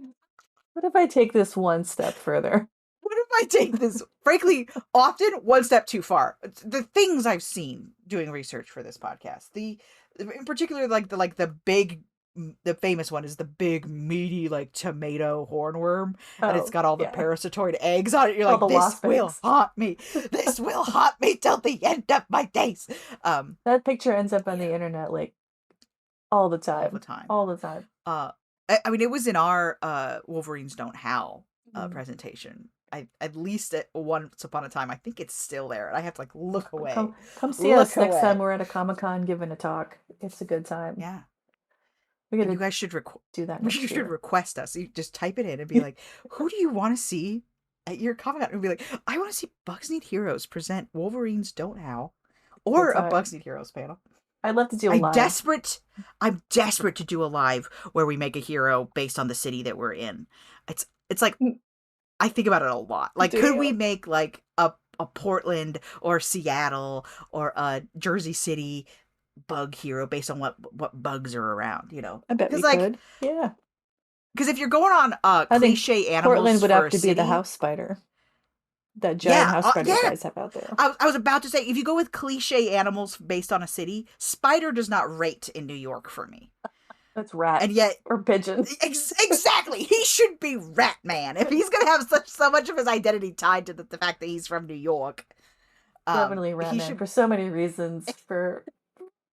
what if I take this one step further? What if I take this, frankly, often one step too far? The things I've seen doing research for this podcast, in particular, the famous one is the big meaty like tomato hornworm, and it's Oh, got all the yeah. parasitoid eggs on it. You're All like, the this wasp will eggs. haunt me. This will haunt me till the end of my days. Um, That picture ends up on yeah, the internet like all the all the time. time. All the time. I mean, it was in our Wolverines Don't Howl Mm. presentation. At least at once upon a time. I think it's still there, and I have to like look away, Come see look us next time away. we're at a Comic-Con giving a talk. It's a good time. Yeah, We you gotta guys should do that you next should year. request us. You just type it in and be like, "Who do you want to see at your Comic Con?" And be like, "I want to see Bugs Need Heroes present Wolverines Don't Howl, Good or a time. Bugs Need Heroes panel." I'd love to do a I'm live. desperate. I'm desperate to do a live where we make a hero based on the city that we're in. It's like I think about it a lot. Like, Do could we you? make like a Portland or Seattle or a Jersey City bug hero based on what bugs are around? You know, I bet we because like could. Yeah. because if you're going on I think cliche Portland animals would for have a to be the city, house spider. That giant yeah, house spider you yeah. guys have out there. I was about to say if you go with cliche animals based on a city, spider does not rate in New York for me, That's rat and yet or pigeon. exactly. He should be Rat Man if he's gonna have so much of his identity tied to the fact that he's from New York. Definitely He Ratman should for so many reasons.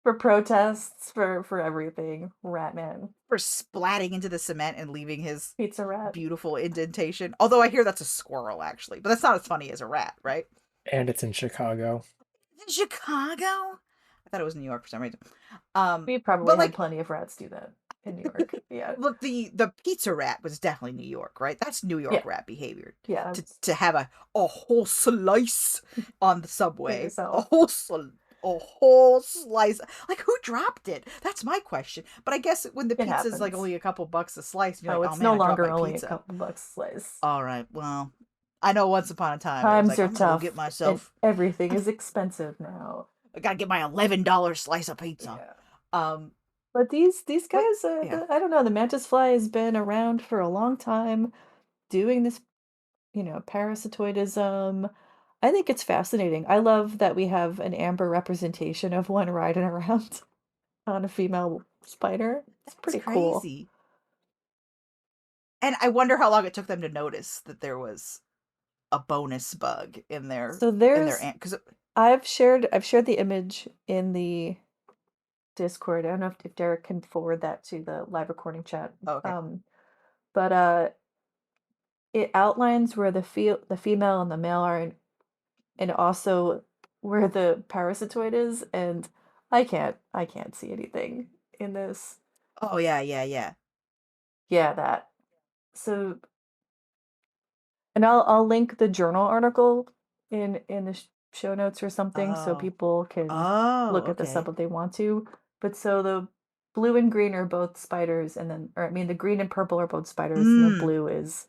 For protests, for everything. Ratman. for splatting into the cement and leaving his Pizza rat. beautiful indentation. Although I hear that's a squirrel actually, but that's not as funny as a rat, right? And it's in Chicago. In Chicago, I thought it was New York for some reason. We probably But had like, plenty of rats do that in New York. Yeah. look, the pizza rat was definitely New York, right? That's New York Yeah. rat behavior. Yeah. To have a whole slice on the For subway, yourself. a whole slice. Like, who dropped it? That's my question. But I guess when the It pizza's like happens. only a couple bucks a slice, and you're Oh, like, oh it's man, no I dropped longer my only a pizza. couple bucks a slice. All right, well, I know once upon a time it was Times like are I'm gonna go tough, get and myself. everything is expensive now. I gotta get my $11 slice of pizza. Yeah. Um, But these but guys, yeah, I don't know. The mantis fly has been around for a long time, doing this, parasitoidism. I think it's fascinating. I love that we have an amber representation of one riding around on a female spider. It's that's pretty cool. crazy. And I wonder how long it took them to notice that there was a bonus bug So in their there's ant because I've shared the image in the Discord. I don't know if Derek can forward that to the live recording chat. oh, okay. But it outlines where the female and the male are, and also where the parasitoid is, and I can't see anything in this. Oh yeah. Yeah, that. So, and I'll link the journal article in the show notes or something so Oh. people can Oh, look at this up okay. if they want to. But so the blue and green are both spiders, and then, or I mean, the green and purple are both spiders, and the Mm. blue is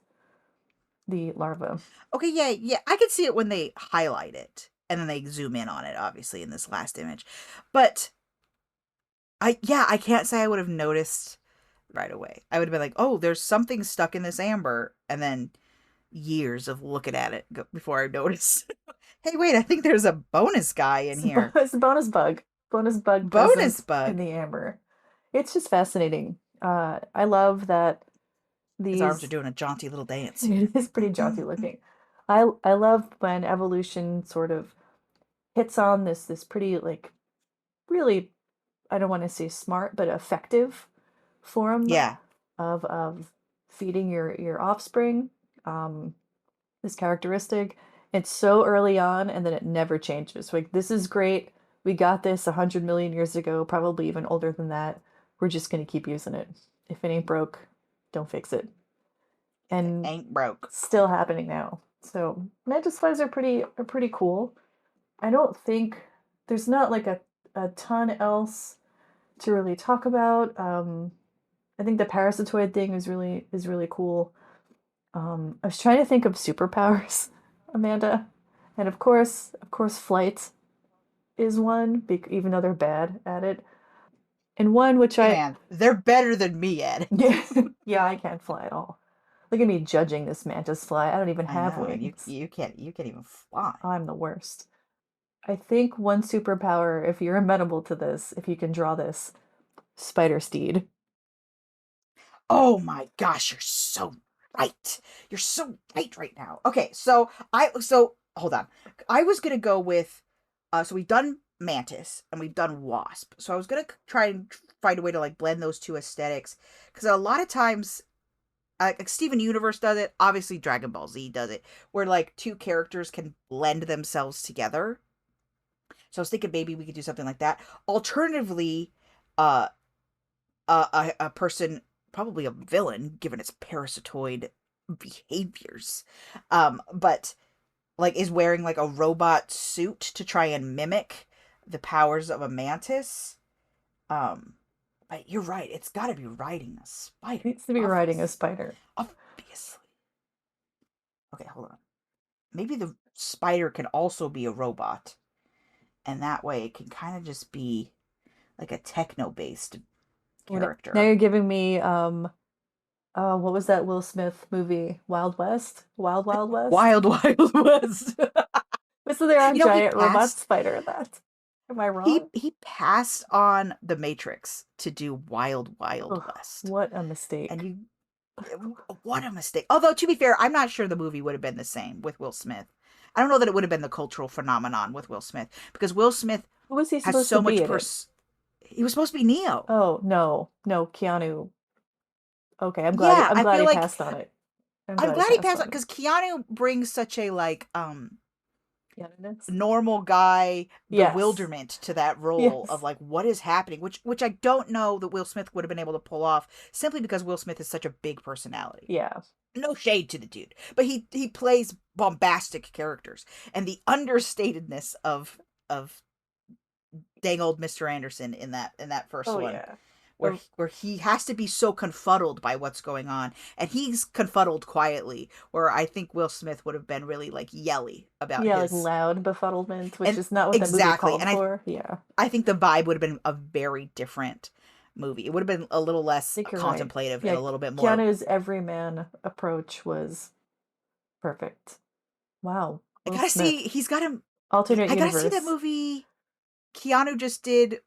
the larva. Okay, yeah. I could see it when they highlight it and then they zoom in on it, obviously, in this last image. But I can't say I would have noticed right away. I would have been like, oh, there's something stuck in this amber, and then years of looking at it before I noticed. Hey, wait, I think there's a bonus guy in here. It's a bonus bug. Bonus bug Bonus present in bug. the amber. It's just fascinating. I love that His arms are these. doing a jaunty little dance. It is pretty jaunty looking. I love when evolution sort of hits on this pretty, like, really, I don't want to say smart, but effective form Yeah. of feeding your offspring. This characteristic. It's so early on, and then it never changes. Like, this is great. We got this 100 million years ago, probably even older than that. We're just gonna keep using it. If it ain't broke, don't fix it. And Ain't broke. still happening now. So mantis flies are pretty cool. I don't think there's not like a ton else to really talk about. I think the parasitoid thing is really cool. I was trying to think of superpowers, Amanda, and of course, flight is one, even though they're bad at it. And one which Hey man, they're better than me at it. yeah, yeah, I can't fly at all. Look at me judging this mantis fly. I don't even I have know, and wings. you can't even fly. I'm the worst. I think one superpower, if you're amenable to this, if you can draw this, spider steed. Oh my gosh, you're so right. You're so right now. Okay, so hold on. I was gonna go with so we've done mantis and we've done wasp. So I was gonna try and find a way to like blend those two aesthetics, because a lot of times like Steven Universe does it, obviously Dragon Ball Z does it, where like two characters can blend themselves together. So I was thinking maybe we could do something like that. Alternatively, uh a person, probably a villain given its parasitoid behaviors, but like is wearing like a robot suit to try and mimic the powers of a mantis. um but you're right, it's got to be riding a spider, Needs to be riding a spider. obviously. Okay, hold on. Maybe the spider can also be a robot, and that way it can kind of just be like a techno based Now character. you're giving me what was that Will Smith movie? Wild West? Wild Wild West? Wild Wild West. Wasn't there a You know, giant robot spider in that? Am I wrong? he passed on The Matrix to do Wild Wild Ugh, West. what a And mistake. you, what a mistake. Although, to be fair, I'm not sure the movie would have been the same with Will Smith. I don't know that it would have been the cultural phenomenon with Will Smith, because Will Smith Who was he has supposed to so be much in it? he was supposed to be Neo. Oh, no, Keanu. Okay, Yeah, I'm I glad feel he like passed on it. I'm glad he passed on, because Keanu brings such a like Keanu-ness? normal guy Yes. bewilderment to that role of Yes. like what is happening, which I don't know that Will Smith would have been able to pull off, simply because Will Smith is such a big personality. Yeah. No shade to the dude, but he plays bombastic characters, and the understatedness of dang old Mr. Anderson in that first Oh one, yeah. where he has to be so confuddled by what's going on, and he's confuddled quietly, where I think Will Smith would have been really like yelly about Yeah, like his. loud befuddlement, which And is not what the movie exactly, called and for. Yeah. I think the vibe would have been a very different movie. It would have been a little I less think you're right. contemplative and Yeah, a little bit more. Keanu's everyman approach was perfect. Wow. I Will gotta see. Smith. He's got him. Alternate I gotta see that universe. movie Keanu just did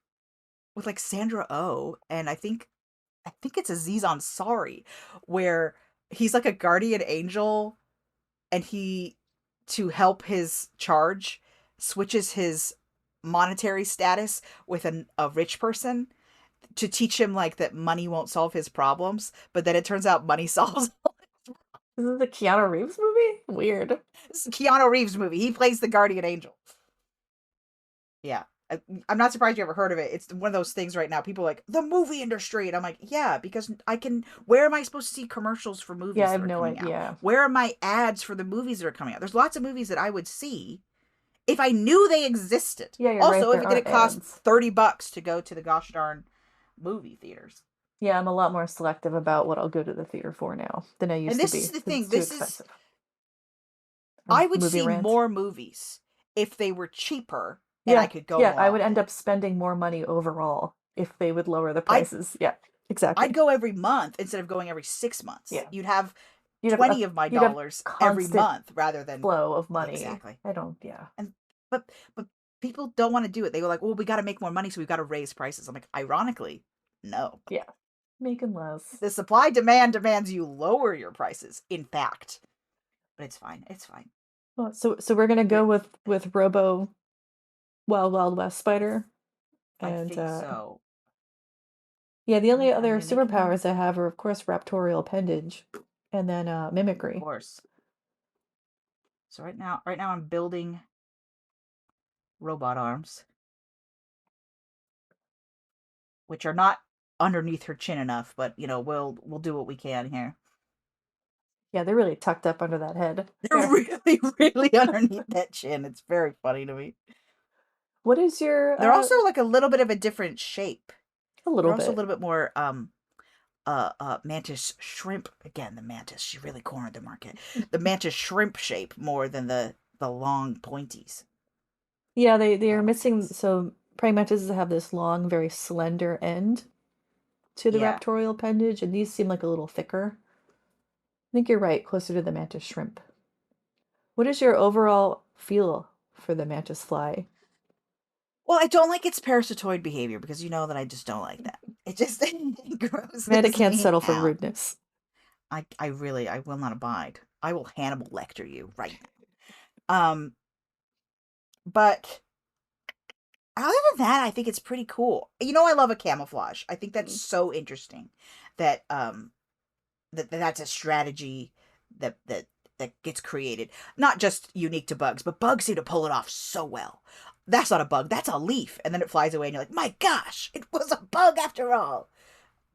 with like Sandra Oh, and I think it's Aziz Ansari, where he's like a guardian angel, and he, to help his charge, switches his monetary status with a rich person to teach him like that money won't solve his problems, but then it turns out money solves. This is the Keanu Reeves movie? Weird. This is Keanu Reeves movie. He plays the guardian angel. Yeah. I'm not surprised you ever heard of it. It's one of those things right now. People are like, the movie industry. And I'm like, yeah, because I can. Where am I supposed to see commercials for movies Yeah, I that have are no coming out? idea. Where are my ads for the movies that are coming out? There's lots of movies that I would see if I knew they existed. Yeah, you're right. Also, if There it aren't didn't cost ads. $30 to go to the gosh darn movie theaters. Yeah, I'm a lot more selective about what I'll go to the theater for now than I And used to this is be the 'cause thing. it's too This is expensive. I would Movie see rant. more movies if they were cheaper and I Yeah, could go yeah, more I would end often. up spending more money overall if they would lower the I'd prices. Yeah, I'd exactly. go every month instead of going every 6 months. Yeah. You'd have You'd have 20 of my you'd have dollars every constant month rather than. flow of money. Exactly. I don't, yeah. And but people don't want to do it. They go like, well, we got to make more money, so we've got to raise prices. I'm like, ironically, no. Yeah. Making less. The supply demand demands you lower your prices, in fact. But it's fine. It's fine. Well, so we're gonna go with Robo Wild Wild West Spider. I And think so. yeah, the only A other mimicking? superpowers I have are of course raptorial appendage and then Of mimicry. course. So right now I'm building robot arms, which are not underneath her chin enough, but we'll do what we can here. Yeah, they're really tucked up under that head. They're really, really underneath that chin. It's very funny to me. What is your They're also like a little bit of a different shape. a They're little also a bit. little bit more mantis shrimp. Again, the mantis, she really cornered the market. The mantis shrimp shape more than the long pointies. Yeah, they That are makes missing, sense. so praying mantises have this long, very slender end to the Yeah. raptorial appendage, and these seem like a little thicker. I think you're right, closer to the mantis shrimp. What is your overall feel for the mantis fly? Well, I don't like its parasitoid behavior, because you know that I just don't like that. It just Amanda grosses can't me settle for out. rudeness. I will not abide. I will Hannibal Lecter you right now. But Other than that, I think it's pretty cool. I love a camouflage. I think that's Mm. so interesting that that's a strategy that gets created. Not just unique to bugs, but bugs seem to pull it off so well. That's not a bug, that's a leaf. And then it flies away and you're like, my gosh, it was a bug after all.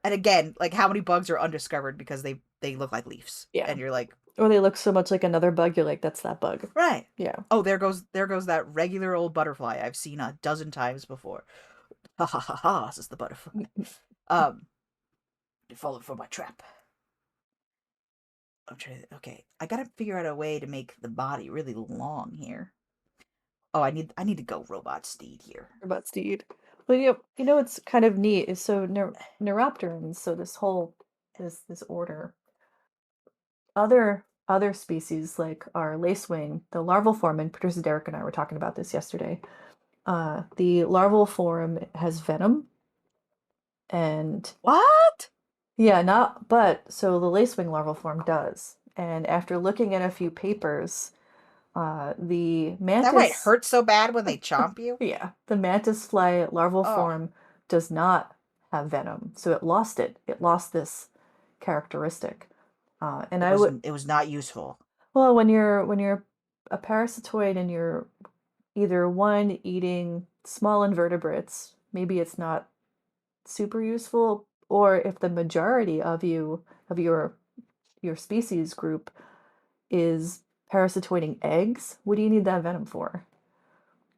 And again, like how many bugs are undiscovered because they look like leaves. Yeah. And you're like, Or they look so much like another bug, you're like, that's that bug. right. Yeah. Oh, there goes that regular old butterfly I've seen a dozen times before. Ha ha ha ha, this is the butterfly. It followed for my trap. Okay, I gotta figure out a way to make the body really long here. Oh, I need to go robot steed here. Robot steed. Well, what's kind of neat is so neuropterans. So this order, other species like our lacewing, the larval form, and producer Derek and I were talking about this yesterday. The larval form has venom, and What? yeah, not but so the lacewing larval form does. And after looking at a few papers, the That might mantis, hurt so bad when they chomp you. yeah, the mantis fly larval Oh, form does not have venom, so it lost it. It lost this characteristic. And I would, it was not useful. well, when you're a parasitoid and you're either one eating small invertebrates, maybe it's not super useful, or if the majority of your species group is parasitoiding eggs, what do you need that venom for?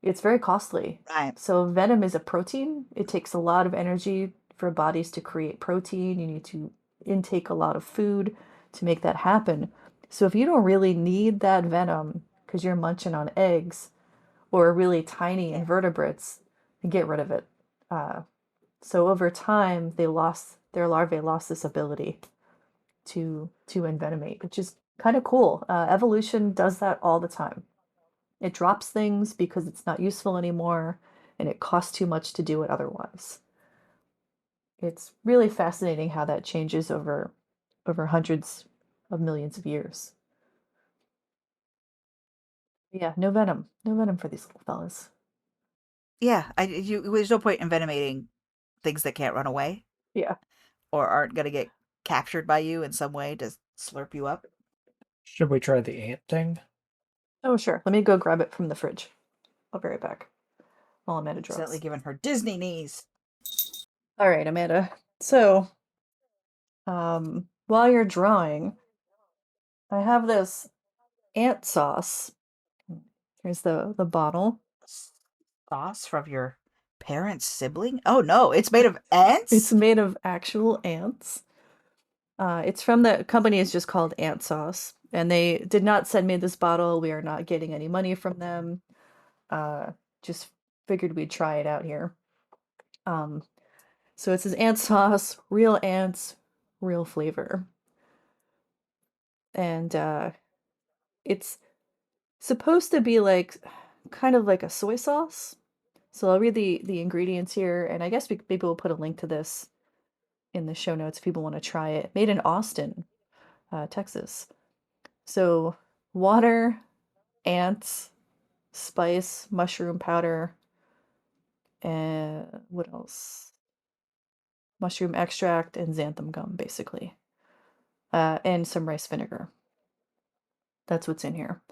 It's very costly. Right. So venom is a protein. It takes a lot of energy for bodies to create protein. You need to intake a lot of food to make that happen. So if you don't really need that venom because you're munching on eggs or really tiny Yeah. invertebrates, get rid of it. So over time, their larvae lost this ability to envenomate, which is kind of cool. Evolution does that all the time. It drops things because it's not useful anymore, and it costs too much to do it otherwise. It's really fascinating how that changes over hundreds of millions of years. Yeah, no venom for these little fellas. Yeah, there's no point in venomating things that can't run away Yeah. or aren't gonna get captured by you in some way to slurp you up. Should we try the ant thing? Oh, sure. Let me go grab it from the fridge. I'll be right back. While Amanda Accidentally draws. giving her Disney knees. All right, Amanda. So, while you're drawing, I have this ant sauce. Here's the bottle. Sauce from your parent's sibling? Oh no, it's made of It's ants? made of actual ants. It's from the company is just called Ant Sauce, and they did not send me this bottle. We are not getting any money from them. Just figured we'd try it out here. Um, so it says ant sauce, real ants, real flavor, and it's supposed to be like kind of like a soy sauce. So I'll read the ingredients here, and I guess maybe we'll put a link to this in the show notes if people want to try it. Made in Austin, Texas. So water, ants, spice, mushroom powder, and what else? Mushroom extract and xanthan gum, basically, and some rice vinegar. That's what's in here.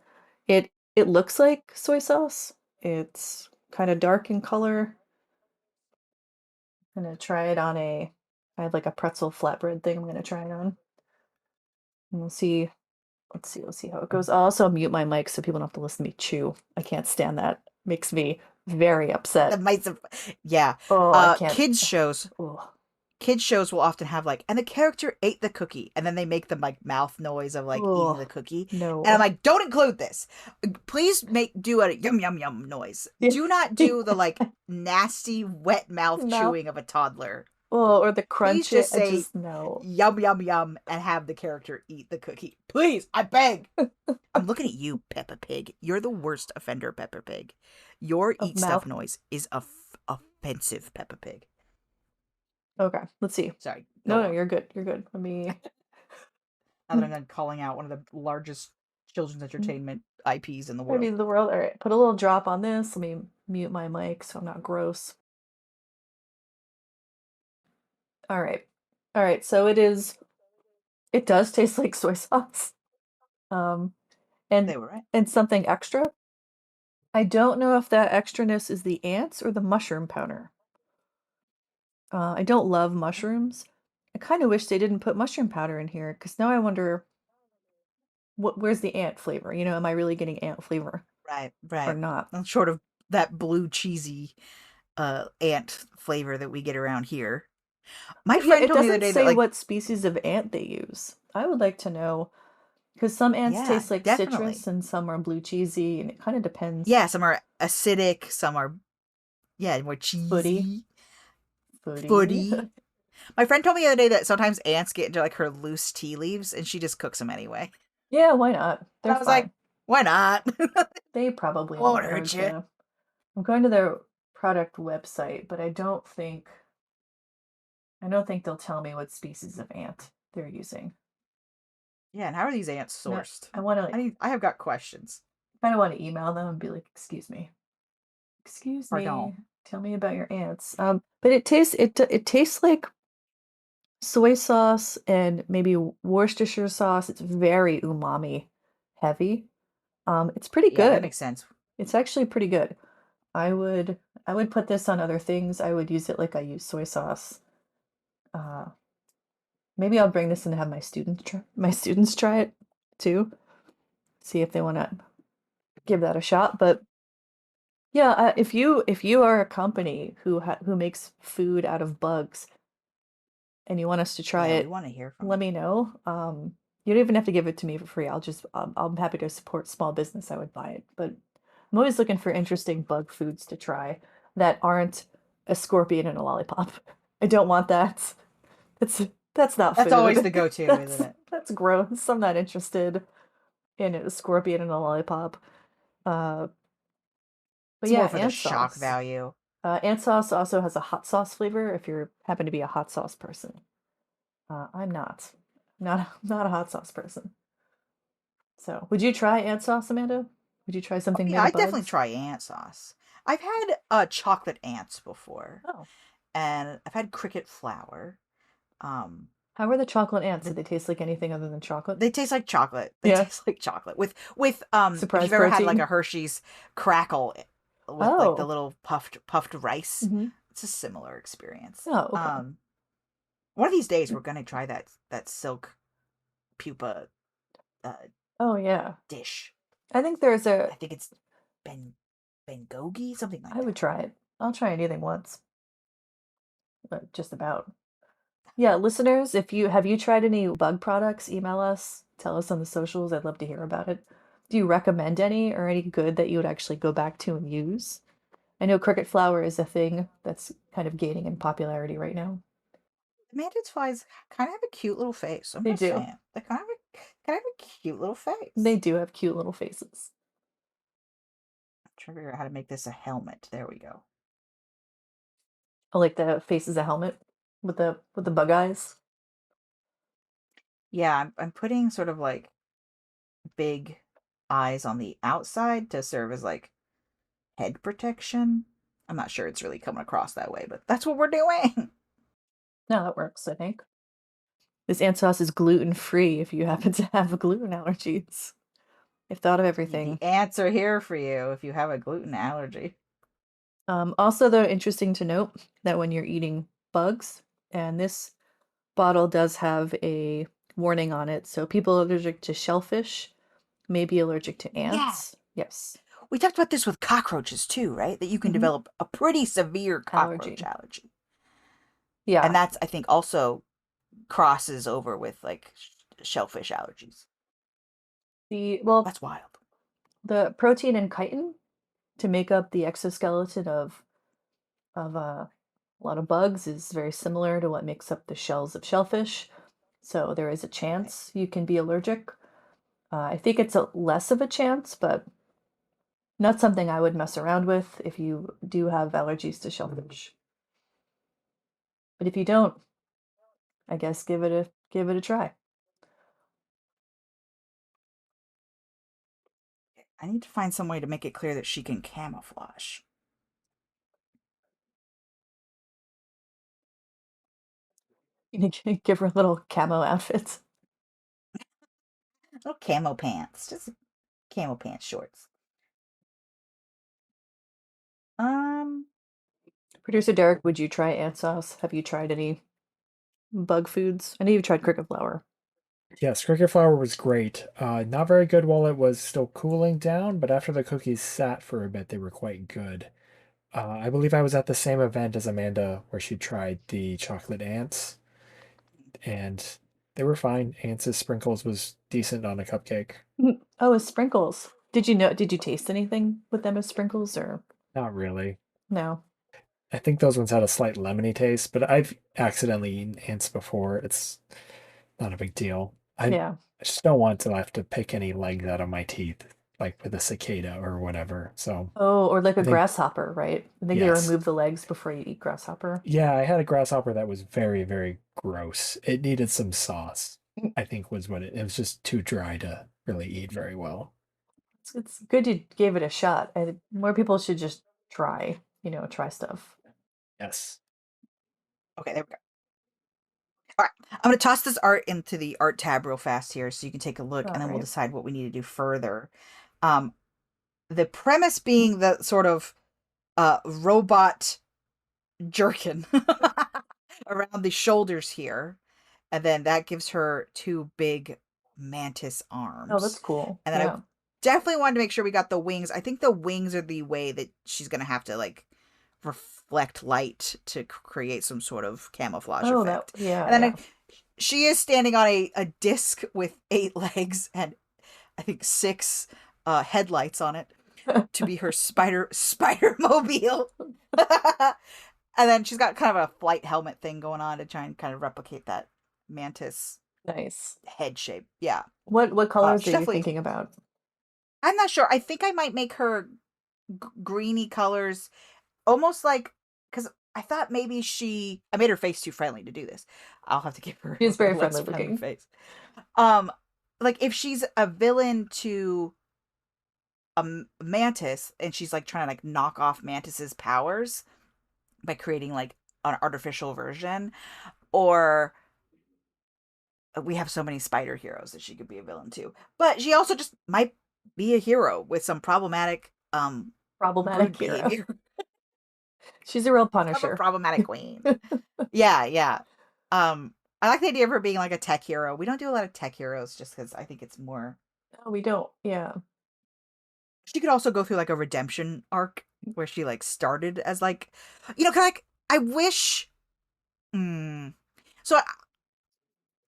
It looks like soy sauce. It's kind of dark in color. I'm gonna try it on I have like a pretzel flatbread thing I'm gonna try it on. And we'll see. We'll see how it goes. I'll also mute my mic so people don't have to listen to me chew. I can't stand that. Makes me very The upset. mice of, yeah. Oh, I can't. Oh, Kids shows will often have like, and the character ate the cookie, and then they make the like mouth noise of like eating the oh, cookie. And I'm no. like, don't include this. Please do a yum yum yum noise. Yeah. Do not do the like nasty wet mouth No. chewing of a toddler. Oh, or the Please crunch it. just I say just no. yum yum yum and have the character eat the cookie. Please, I beg. I'm looking at you, Peppa Pig. You're the worst offender, Peppa Pig. Your Of eat stuff mouth. noise is offensive, Peppa Pig. Okay, let's see. Sorry, No, go no, on. you're good. You're good. Let me. Now that I'm done calling out one of the largest children's entertainment IPs in the world. Maybe the world. All right, put a little drop on this. Let me mute my mic so I'm not gross. All right. All right, so it does taste like soy sauce. Um, and They were right. and something extra. I don't know if that extraness is the ants or the mushroom powder. I don't love mushrooms. I kind of wish they didn't put mushroom powder in here because now I wonder where's the ant flavor? You know, am I really getting ant flavor Right, or right. not? And short of that blue cheesy ant flavor that we get around here. My But yeah, friend it told me the other doesn't day that say like what species of ant they use. I would like to know because some ants yeah, taste like citrus definitely. and some are blue cheesy, and it kind of depends. Yeah, some are acidic, some are yeah, more Footy, cheesy, footy. footy. My friend told me the other day that sometimes ants get into like her loose tea leaves and she just cooks them anyway. Yeah, why not? And They're I was like, fine. why not? They probably know Won't better hurt you. too. I'm going to their product website, but I don't think they'll tell me what species of ant they're using. Yeah, and how are these ants No, sourced? I want to like I have got questions. kind of want to email them and be like, excuse Pardon. me, tell me about your ants." But it tastes like soy sauce and maybe Worcestershire sauce. It's very umami heavy. It's pretty Yeah, that good. makes sense. It's actually pretty good. I would I would put this on other things. I would use it like I use soy sauce. Uh, Maybe I'll bring this and have my students try it too. See if they want to give that a shot. But yeah, if you are a company who makes food out of bugs and you want us to try Yeah, we it, want to hear from let you. me know. You don't even have to give it to me for free. I'm happy to support small business. I would buy it, but I'm always looking for interesting bug foods to try that aren't a scorpion and a lollipop. I don't want that. That's that's not That's always food. the go-to, isn't it? That's gross. I'm not interested in a scorpion and a lollipop. Uh, but It's more yeah, for the ant shock sauce. value. Ant sauce also has a hot sauce flavor if you happen to be a hot sauce person. I'm not. Not a hot sauce person. So, would you try ant sauce, Amanda? Would you try Oh, something yeah, made I of definitely bugs? try ant sauce. I've had chocolate ants before, Oh, and I've had cricket flour. Um, how are the chocolate ants? Do the, they taste like anything other than chocolate? they taste like chocolate. They Yeah. taste like chocolate with if Surprise you've ever had like a protein. Hershey's crackle with like the Oh. little puffed rice, Hmm. it's a similar experience. Oh, okay. One of these days we're gonna try that silk pupa uh Oh, yeah. dish. I think there's a. I think it's ben bengogi, something like I would that. try it. I'll try anything once. Just about. Yeah, listeners, if you have you tried any bug products, email us, tell us on the socials. I'd love to hear about it. Do you recommend any or any good that you would actually go back to and use? I know cricket flour is a thing that's kind of gaining in popularity right now. The mantids kind of have a cute little face. I'm They just do. saying, they kind of have a cute little They face. do have cute little faces. I'm trying to figure out how to make this a helmet. There we go. I like the face as a helmet with the bug eyes. Yeah, I'm putting sort of like big eyes on the outside to serve as like head protection. I'm not sure it's really coming across that way, but that's what we're doing. No, that works, I think. This ant sauce is gluten free if you happen to have gluten allergies. I've thought of everything. The ants are here for you if you have a gluten allergy. Also, though, interesting to note that when you're eating bugs, and this bottle does have a warning on it, so people allergic to shellfish may be allergic to Yeah. ants. Yes. We talked about this with cockroaches too, right? That you can Hmm. develop a pretty severe cockroach Allergy. allergy. And Yeah. that's, I think, also crosses over with like shellfish allergies. Well, That's wild. the protein in chitin to make up the exoskeleton of a lot of bugs is very similar to what makes up the shells of shellfish. So there is a Right. chance you can be allergic. I think it's a less of a chance, but not something I would mess around with if you do have allergies to shellfish. But if you don't, I guess give it a try. I need to find some way to make it clear that she can camouflage. You can give her little camo outfits. Little camo pants, just camo pants shorts. Um, Producer Derek, would you try ant sauce? Have you tried any bug foods? I know you've tried cricket flour. Yes, cricket flour was great. Not very good while it was still cooling down, but after the cookies sat for a bit, they were quite good. I believe I was at the same event as Amanda where she tried the chocolate ants, and they were fine. Ants' sprinkles was decent on a cupcake. Oh, as sprinkles. Did you taste anything with them as sprinkles or Not really. no? I think those ones had a slight lemony taste, but I've accidentally eaten ants before. It's not a big deal. Yeah. I just don't want to have to pick any legs out of my teeth, like with a cicada or whatever. So Oh, or like a I think, grasshopper, right? I think they yes. remove the legs before you eat grasshopper. Yeah, I had a grasshopper that was very, very gross. It needed some sauce, I think was what it was just too dry to really eat very well. It's good you gave it a shot. More people should just try stuff. Yes. okay, there we go. All right, I'm going to toss this art into the art tab real fast here so you can take a look, All and then we'll right. decide what we need to do further. Um, the premise being the sort of robot jerkin around the shoulders here, and then that gives her two big mantis Oh, that's arms. cool. And then I Yeah. definitely wanted to make sure we got the wings. I think the wings are the way that she's gonna have to like reflect light to create some sort of camouflage Oh, that effect. yeah, And then yeah. she is standing on a disc with 8 legs and I think 6 headlights on it to be her spider mobile. And then she's got kind of a flight helmet thing going on to try and kind of replicate that mantis Nice. head shape. Yeah. What colors She's are you definitely, thinking about? I'm not sure. I think I might make her greeny colors, almost like, because I thought maybe I made her face too friendly to do this. I'll have to give her She's a very less friendly friendly looking. face. Um, like if she's a villain to a mantis and she's like trying to like knock off mantis's powers by creating like an artificial version, or we have so many spider heroes that she could be a villain too. But she also just might be a hero with some problematic Problematic brood hero. behavior. She's a real I'm a punisher. problematic queen. Yeah, yeah. I like the idea of her being like a tech hero. We don't do a lot of tech heroes just because I think it's more. No, we don't. Yeah. She could also go through like a redemption arc where she like started as like, like I wish. Mm, so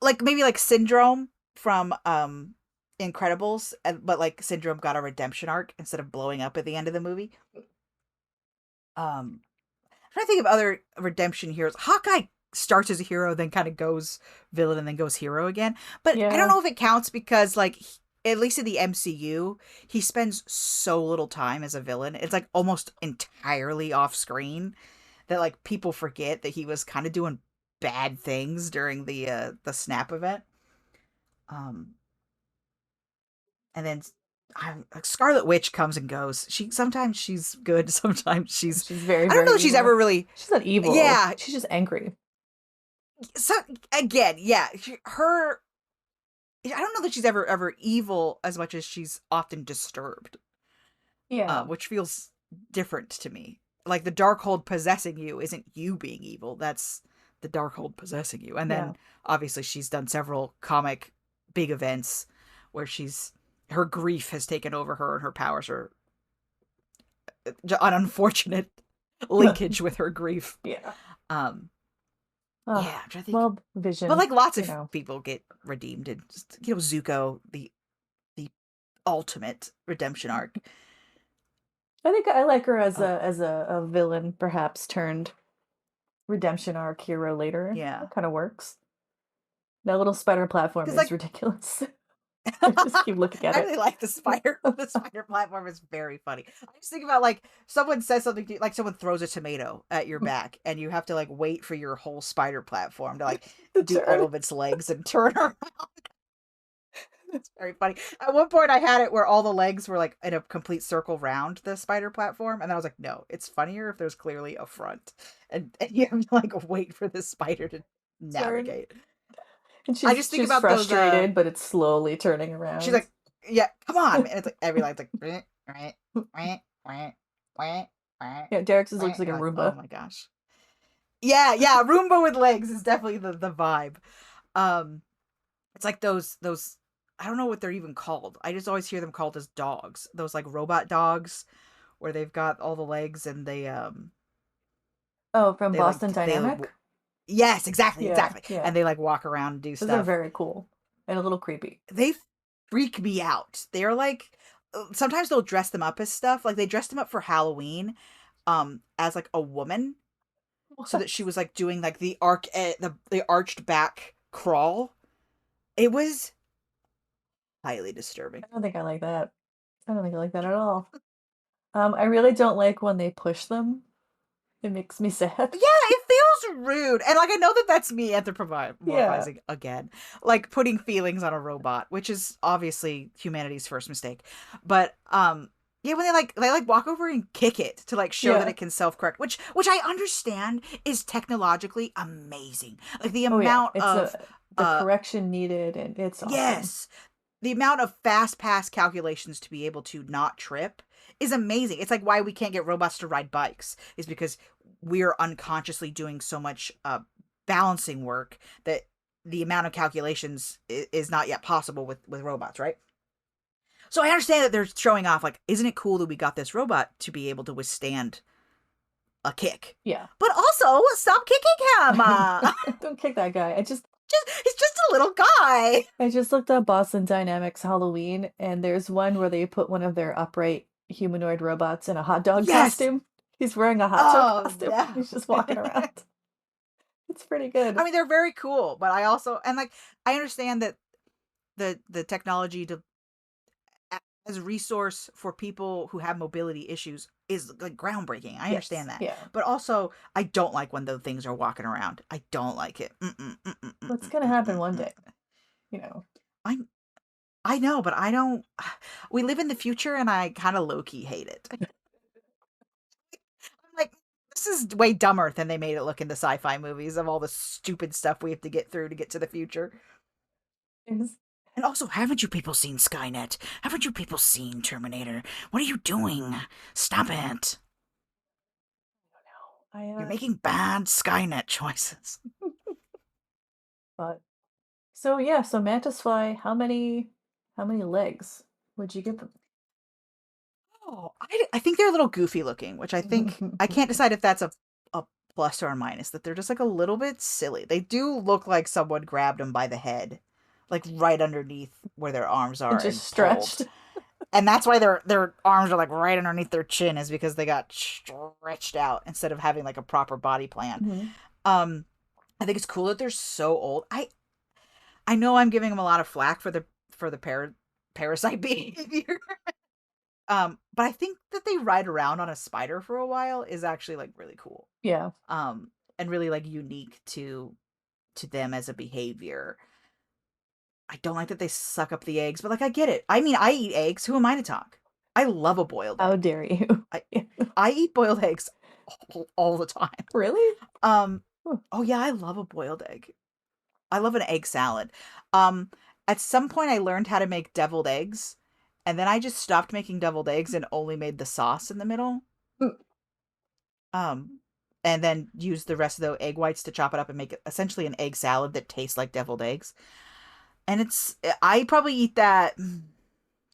like maybe like Syndrome from Incredibles, but like Syndrome got a redemption arc instead of blowing up at the end of the movie. I'm trying to think of other redemption heroes. Hawkeye starts as a hero, then kind of goes villain, and then goes hero again. But I don't Yeah. know if it counts because like at least in the MCU, he spends so little time as a villain. It's like almost entirely off screen that like people forget that he was kind of doing bad things during the Snap event. Um, and then Scarlet Witch comes and goes. Sometimes she's good, sometimes she's. She's very, I don't know very if she's evil. ever really. She's not evil. Yeah. She's just angry. So again, yeah, her. I don't know that she's ever evil as much as she's often disturbed, Yeah. which feels different to me. Like the Darkhold possessing you isn't you being evil. That's the Darkhold possessing you. And Yeah. then obviously she's done several comic big events where her grief has taken over her and her powers are an unfortunate linkage with her grief. Yeah. Um, Oh, yeah, I'm trying to think. well, But Vision, like lots you of know. people get redeemed, and just, Zuko, the ultimate redemption arc. I think I like her as Uh, a villain, perhaps turned redemption arc hero later. yeah, That kind of works. That little spider platform because is like ridiculous. I just keep looking at I it. really like the spider. The spider platform is very funny. I just think about like someone says something to you, like someone throws a tomato at your back, and you have to like wait for your whole spider platform to like The do all turn. of its legs and turn around. It's very funny. At one point, I had it where all the legs were like in a complete circle round the spider platform, and then I was like, "No, it's funnier if there's clearly a front, and you have to like wait for the spider to navigate. And I just think she's about those. frustrated, but it's slowly turning She's around. like, yeah, come on, and it's like every line's like, right, Yeah, Derek's just looks like a like, Roomba. oh my gosh. Yeah, Roomba with legs is definitely the vibe. It's like those I don't know what they're even called. I just always hear them called as dogs. Those like robot dogs where they've got all the legs and Oh, from they like Boston Dynamic? yes, exactly, Yeah, exactly. yeah. And they like walk around and do Those are stuff. very cool and a little creepy. They freak me out. They're like sometimes they'll dress them up as stuff. Like they dressed them up for Halloween as like a woman so that she was like doing like the the arched back crawl. It was highly disturbing. I don't think I like that. I don't think I like that at all. I really don't like when they push them. It makes me sad. Yeah, it feels rude. And like I know that that's me Yeah. anthropomorphizing again. Like putting feelings on a robot, which is obviously humanity's first mistake. But yeah, when they walk over and kick it to like show that Yeah. it can self-correct, which I understand is technologically amazing. Like the Oh yeah, amount it's of the correction needed, and it's awesome. yes, the amount of fast pass calculations to be able to not trip is amazing. It's like why we can't get robots to ride bikes is because we're unconsciously doing so much balancing work that the amount of calculations is not yet possible with robots, right? So I understand that they're showing off, like, isn't it cool that we got this robot to be able to withstand a kick? Yeah. But also, stop kicking him! Don't kick that guy. He's just a little guy. I just looked up Boston Dynamics Halloween, and there's one where they put one of their upright humanoid robots in a hot dog Yes! costume. He's wearing a hot dog costume. No. He's just walking around. It's pretty good. I mean, they're very cool, but I also I understand that the technology to as a resource for people who have mobility issues is like groundbreaking. I understand that. Yeah. But also, I don't like when the things are walking around. I don't like it. What's gonna happen one day? You know. I know, but I don't. We live in the future, and I kind of low key hate it. I'm like, this is way dumber than they made it look in the sci-fi movies of all the stupid stuff we have to get through to get to the future. And also, haven't you people seen Skynet? Haven't you people seen Terminator? What are you doing? Stop it. I don't know. You're making bad Skynet choices. But so yeah, so MantisFly, how many legs would you give them? Oh, I think they're a little goofy looking, which I think I can't decide if that's a plus or a minus, that they're just like a little bit silly. They do look like someone grabbed them by the head, like right underneath where their arms are, And just stretched. pulled. And that's why their arms are like right underneath their chin, is because they got stretched out instead of having like a proper body plan. Mhm. I think it's cool that they're so old. I know I'm giving them a lot of flack for the parasite behavior. But I think that they ride around on a spider for a while is actually like really cool. Yeah. And really like unique to them as a behavior. I don't like that they suck up the eggs, but like I get it. I mean, I eat eggs. Who am I to talk? I love a boiled egg. How dare you? I eat boiled eggs all the time. Really? Oh yeah, I love a boiled egg. I love an egg salad. At some point I learned how to make deviled eggs, and then I just stopped making deviled eggs and only made the sauce in the middle. And then used the rest of the egg whites to chop it up and make it essentially an egg salad that tastes like deviled eggs. And I probably eat that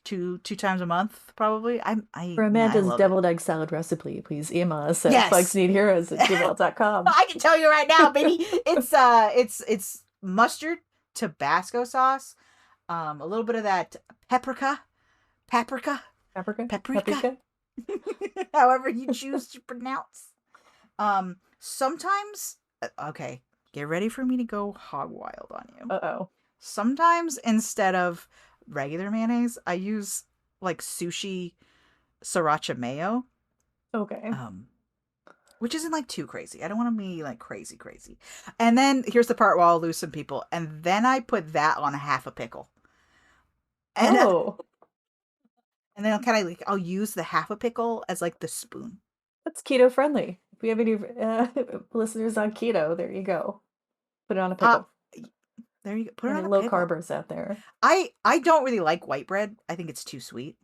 two times a month, probably. For Amanda's deviled egg salad recipe, please email us at BugsNeedHeroes@gmail.com. I can tell you right now, baby. It's mustard, Tabasco sauce, a little bit of that paprika. However you choose to pronounce. Sometimes, okay, get ready for me to go hog wild on you. Uh-oh. Sometimes instead of regular mayonnaise, I use like sushi sriracha mayo. Okay. Which isn't like too crazy. I don't want to be like crazy. And then here's the part where I'll lose some people. And then I put that on half a pickle. And, and then I'll use the half a pickle as like the spoon. That's keto friendly. If we have any listeners on keto, there you go. Put it on a pickle. There you go. Put it Any on a low pickle. carbers out there. I don't really like white bread. I think it's too sweet.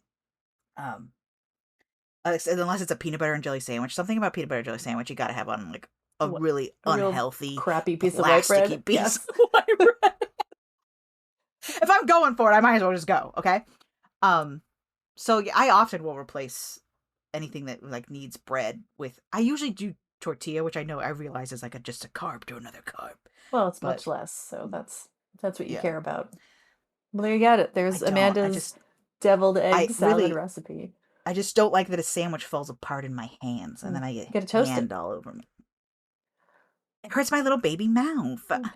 Unless it's a peanut butter and jelly sandwich. Something about peanut butter and jelly sandwich you gotta have on like a really A real unhealthy, crappy piece of white bread. plasticky piece Yes. of white bread. If I'm going for it, I might as well just go. Okay. So yeah, I often will replace anything that like needs bread with. I usually do tortilla, which I realize is like just a carb to another carb. Well, it's But much less, so that's what you yeah, care about. Well, there you got it. I There's don't. Amanda's deviled egg I salad really, recipe. I just don't like that a sandwich falls apart in my hands and Mm. then I You get gotta toast it. hand all over me. It hurts my little baby mouth. Mm.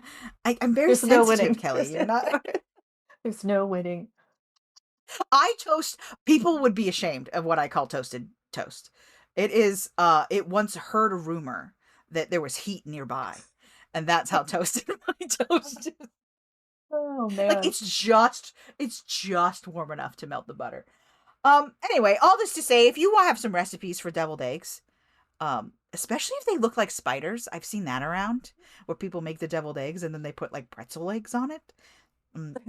I'm very There's no sensitive, winning. Kelly. You're not. There's no winning. I toast. People would be ashamed of what I call toasted toast. It is. It once heard a rumor that there was heat nearby, and that's how toasted my toast is. Oh Like man. it's just warm enough to melt the butter. Anyway, all this to say, if you want to have some recipes for deviled eggs, especially if they look like spiders, I've seen that around where people make the deviled eggs and then they put like pretzel eggs on it.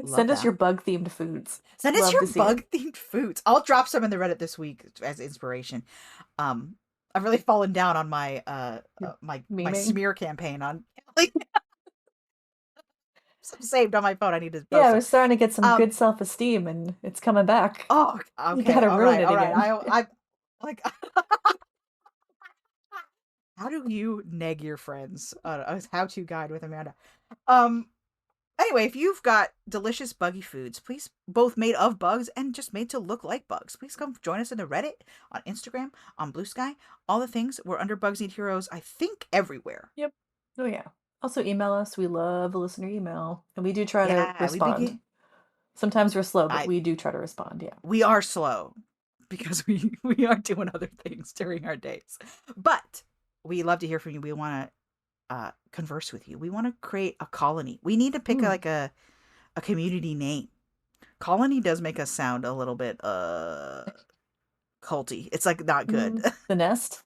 Send us that. your bug themed foods. Send us Love your to see it. bug themed foods. I'll drop some in the Reddit this week as inspiration. I've really fallen down on my my Memeing. smear campaign on like some saved on my phone. I need to post Yeah, I them. was starting to get some good self esteem, and it's coming back. Oh, okay. You gotta ruin it all right. again. I like. How do you neg your friends? A how-to guide with Amanda. Anyway, if you've got delicious buggy foods, please, both made of bugs and just made to look like bugs, please come join us in the Reddit, on Instagram, on Blue Sky, all the things. We're under Bugs Need Heroes, I think, everywhere. Yep. Oh yeah. Also email us. We love a listener email, and we do try to respond. Sometimes we're slow, but we do try to respond. Yeah. We are slow because we are doing other things during our days, but we love to hear from you. We want to converse with you. We want to create a colony. We need to pick a community name. Colony does make us sound a little bit culty. It's like not good. The nest.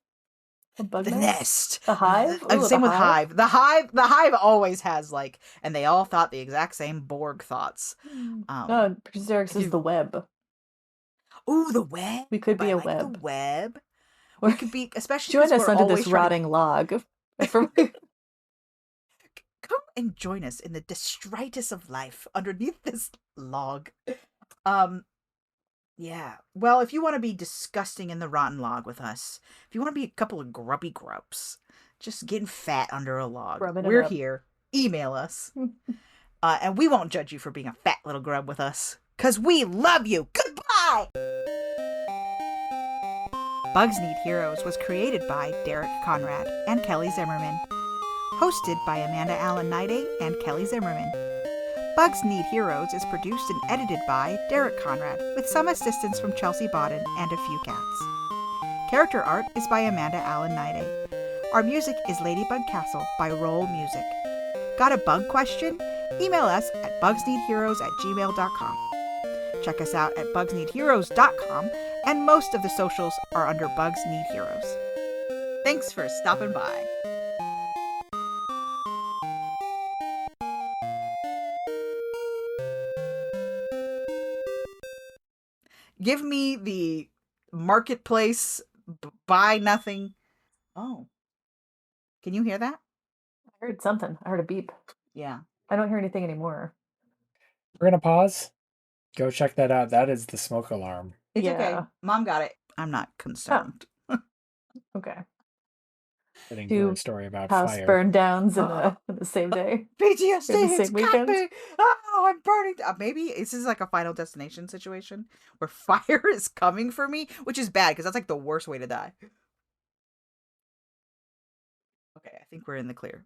The nest. The hive. Same with hive. The hive always has like, and they all thought the exact same Borg thoughts. No, Derek says the web. Ooh, the web. We could be a web. The web. We could be, especially join us under this rotting log. Come and join us in the detritus of life underneath this log. Yeah. Well, if you want to be disgusting in the rotten log with us, if you want to be a couple of grubby grubs, just getting fat under a log, we're here. Email us. And we won't judge you for being a fat little grub with us, because we love you. Goodbye! Bugs Need Heroes was created by Derek Conrad and Kelly Zimmerman. Hosted by Amanda Niday and Kelly Zimmerman. Bugs Need Heroes is produced and edited by Derek Conrad, with some assistance from Chelsea Bodden and a few cats. Character art is by Amanda Niday. Our music is Ladybug Castle by Roll Music. Got a bug question? Email us at bugsneedheroes@gmail.com. Check us out at bugsneedheroes.com, and most of the socials are under Bugs Need Heroes. Thanks for stopping by. Give me the marketplace, buy nothing. Oh. Can you hear that? I heard something. I heard a beep. Yeah. I don't hear anything anymore. We're going to pause. Go check that out. That is the smoke alarm. It's okay. Mom got it. I'm not concerned. Oh. Okay. Two story about house fire. burn downs in the same day. PTSD, it's got me. Oh, I'm burning. Maybe this is like a Final Destination situation where fire is coming for me, which is bad because that's like the worst way to die. Okay, I think we're in the clear.